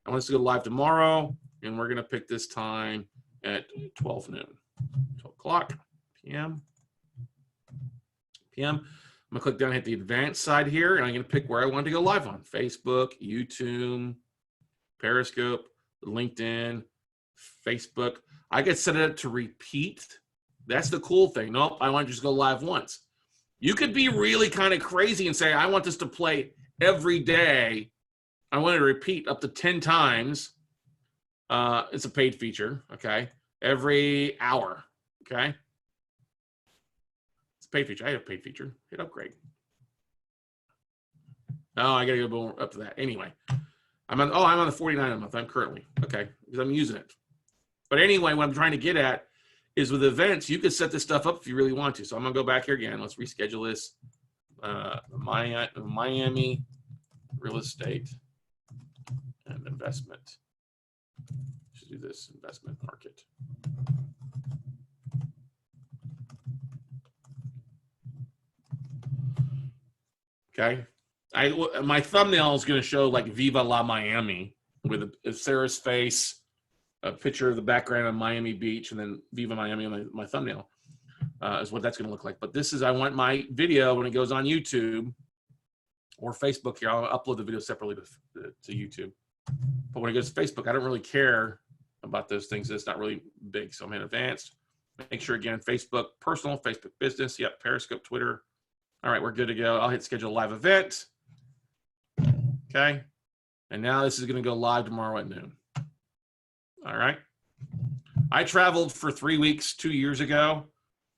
I want this to go live tomorrow, and we're going to pick this time at 12 noon, 12 o'clock p.m. I'm going to click down, hit the advanced side here, and I'm going to pick where I want to go live on. Facebook, YouTube, Periscope, LinkedIn, Facebook. I could set it up to repeat. That's the cool thing. Nope, I want to just go live once. You could be really kind of crazy and say, I want this to play every day. I want to repeat up to 10 times. It's a paid feature, okay? Every hour, okay? It's a paid feature. I have a paid feature. Hit upgrade. Oh, I gotta go up to that. Anyway, I'm on the 49 a month. I'm currently, okay, because I'm using it. But anyway, what I'm trying to get at is with events, you could set this stuff up if you really want to. So I'm gonna go back here again. Let's reschedule this. Miami real estate and investment. Should do this investment market. Okay, my thumbnail is going to show like Viva La Miami with Sarah's face, a picture of the background of Miami Beach, and then Viva Miami on my thumbnail is what that's going to look like. But this is, I want my video when it goes on YouTube or Facebook here, I'll upload the video separately to YouTube. But when it goes to Facebook, I don't really care about those things. It's not really big. So I'm in advanced. Make sure again, Facebook personal, Facebook business. Yep, Periscope, Twitter. All right, we're good to go. I'll hit schedule live event. Okay. And now this is going to go live tomorrow at noon. All right. I traveled for 3 weeks 2 years ago,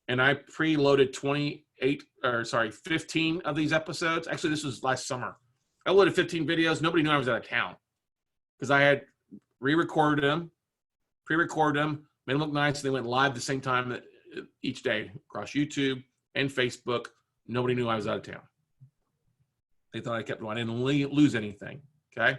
and I preloaded 15 of these episodes. Actually, this was last summer. I loaded 15 videos. Nobody knew I was out of town because I had re-recorded them, pre-recorded them, made them look nice. They went live the same time each day across YouTube and Facebook. Nobody knew I was out of town. They thought I kept going. I didn't lose anything, okay?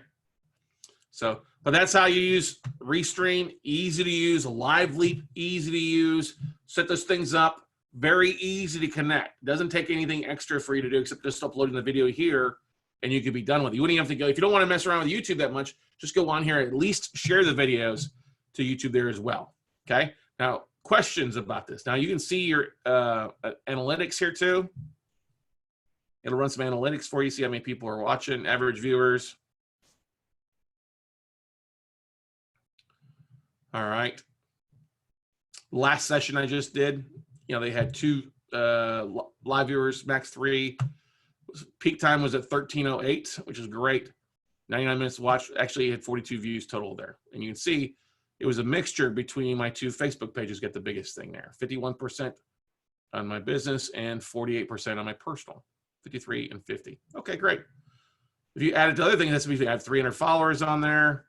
So, but that's how you use Restream. Easy to use, Lively, easy to use. Set those things up, very easy to connect. Doesn't take anything extra for you to do except just uploading the video here, and you could be done with it. You wouldn't even have to go, if you don't want to mess around with YouTube that much, just go on here, at least share the videos to YouTube there as well, okay? Now, questions about this. Now, you can see your analytics here too. It'll run some analytics for you, see how many people are watching, average viewers. All right. Last session I just did, they had 2 live viewers, max 3. Peak time was at 13:08, which is great. 99 minutes to watch. Actually, it had 42 views total there. And you can see it was a mixture between my 2 Facebook pages, get the biggest thing there. 51% on my business and 48% on my personal. 53 and 50. Okay, great. If you add it to other things, that's me. I have 300 followers on there.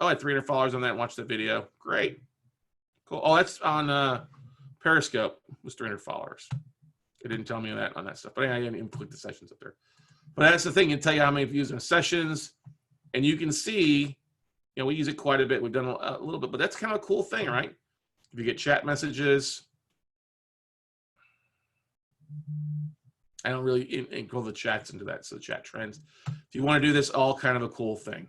Oh, I had 300 followers on that and watched the video. Great. Cool. Oh, that's on Periscope. It was 300 followers. It didn't tell me that on that stuff, but I didn't even click the sessions up there. But that's the thing. It tell you how many views in sessions, and you can see, you know, we use it quite a bit. We've done a little bit, but that's kind of a cool thing, right? If you get chat messages, I don't really include the chats into that, so the chat trends. If you want to do this, all kind of a cool thing.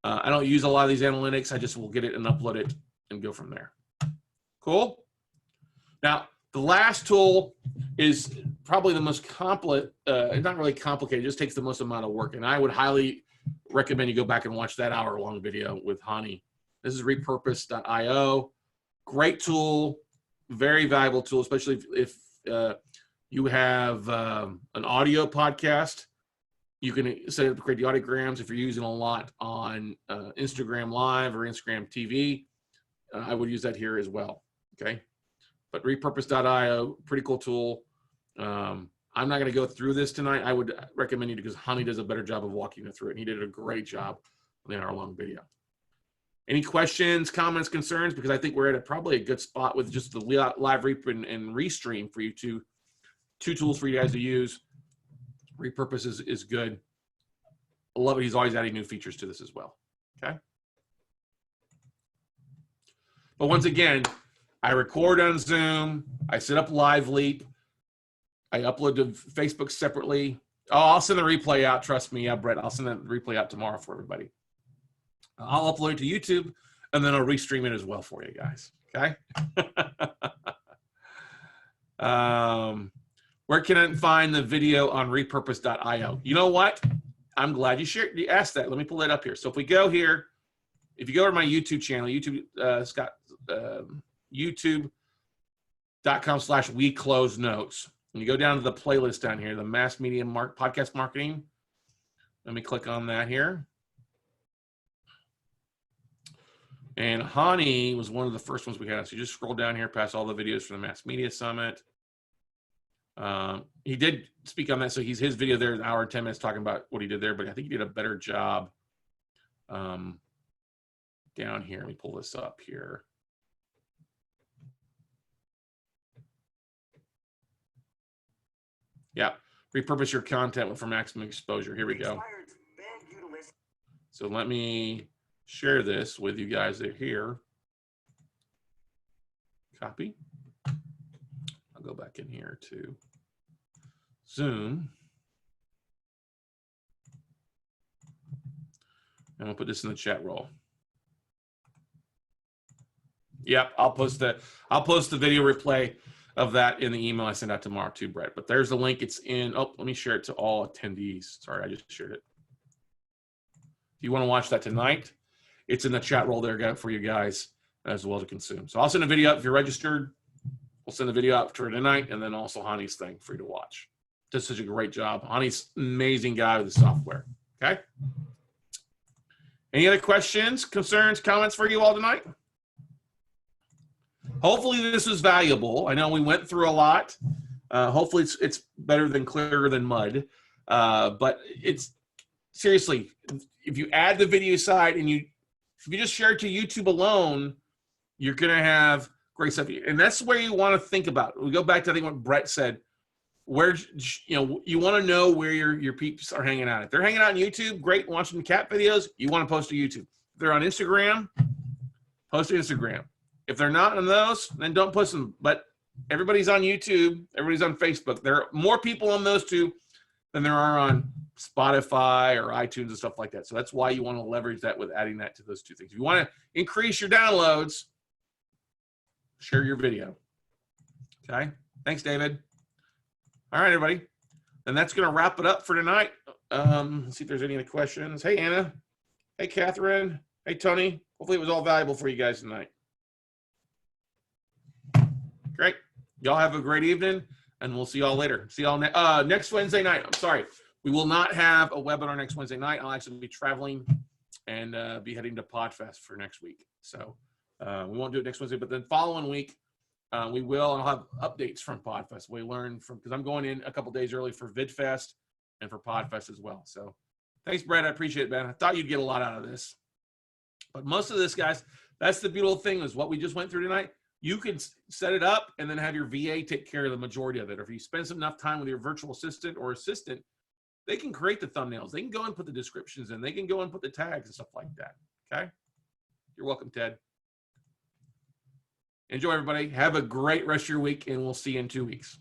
I don't use a lot of these analytics. I just will get it and upload it and go from there. Cool. Now, the last tool is probably the most not really complicated, it just takes the most amount of work. And I would highly recommend you go back and watch that hour-long video with Hani. This is repurpose.io. Great tool, very valuable tool, especially if you have an audio podcast. You can set it up to create the audiograms if you're using a lot on Instagram Live or Instagram TV. I would use that here as well, okay? But repurpose.io, pretty cool tool. I'm not going to go through this tonight. I would recommend you because Hani does a better job of walking you through it. And he did a great job on the hour-long video. Any questions, comments, concerns? Because I think we're at probably a good spot with just the live rep and restream for you two tools for you guys to use. Repurpose is good. I love it. He's always adding new features to this as well. Okay. But once again, I record on Zoom. I set up Live Leap. I upload to Facebook separately. Oh, I'll send the replay out. Trust me. Yeah, Brett, I'll send that replay out tomorrow for everybody. I'll upload it to YouTube, and then I'll restream it as well for you guys. Okay. Where can I find the video on repurpose.io? You know what? I'm glad you asked that. Let me pull that up here. So if we go here, if you go to my YouTube channel, youtube.com/WeCloseNotes, and you go down to the playlist down here, the Mass Media Podcast Marketing. Let me click on that here. And Hani was one of the first ones we had. So you just scroll down here past all the videos from the Mass Media Summit. He did speak on that. So his video there is an hour and 10 minutes talking about what he did there, but I think he did a better job down here. Let me pull this up here. Yeah, repurpose your content for maximum exposure. Here we go. So let me share this with you guys that are here. Copy. I'll go back in here to Zoom. And we'll put this in the chat roll. Yep, I'll post the video replay of that in the email I send out tomorrow too, Brett. But there's the link. It's in. Oh, let me share it to all attendees. Sorry, I just shared it. If you want to watch that tonight, it's in the chat roll there for you guys as well to consume. So I'll send a video out if you're registered. We'll send a video out for tonight, and then also Hani's thing for you to watch. Does such a great job. Hani's an amazing guy with the software. Okay. Any other questions, concerns, comments for you all tonight? Hopefully this was valuable. I know we went through a lot. Hopefully it's better than clearer than mud. But it's seriously, if you add the video side and if you just share it to YouTube alone, you're going to have great stuff. And that's where you want to think about. We go back to I think what Brett said. Where you want to know where your peeps are hanging out. If they're hanging out on YouTube, great, watching cat videos. You want to post to YouTube. If they're on Instagram, post to Instagram. If they're not on those, then don't post them. But everybody's on YouTube. Everybody's on Facebook. There are more people on those two than there are on Spotify or iTunes and stuff like that. So that's why you want to leverage that with adding that to those two things. If you want to increase your downloads, share your video. Okay. Thanks, David. All right, everybody. And that's going to wrap it up for tonight. Let's see if there's any other questions. Hey, Anna. Hey, Catherine. Hey, Tony. Hopefully it was all valuable for you guys tonight. Great. Y'all have a great evening, and we'll see y'all later. See y'all next Wednesday night. I'm sorry. We will not have a webinar next Wednesday night. I'll actually be traveling and be heading to PodFest for next week. So we won't do it next Wednesday, but then following week, we will. I'll have updates from PodFest. We learn from, because I'm going in a couple days early for VidFest and for PodFest as well. So thanks, Brad. I appreciate it, man. I thought you'd get a lot out of this. But most of this, guys, that's the beautiful thing is what we just went through tonight. You could set it up and then have your VA take care of the majority of it. Or if you spend enough time with your virtual assistant or assistant, they can create the thumbnails. They can go and put the descriptions in. They can go and put the tags and stuff like that. Okay? You're welcome, Ted. Enjoy, everybody. Have a great rest of your week, and we'll see you in 2 weeks.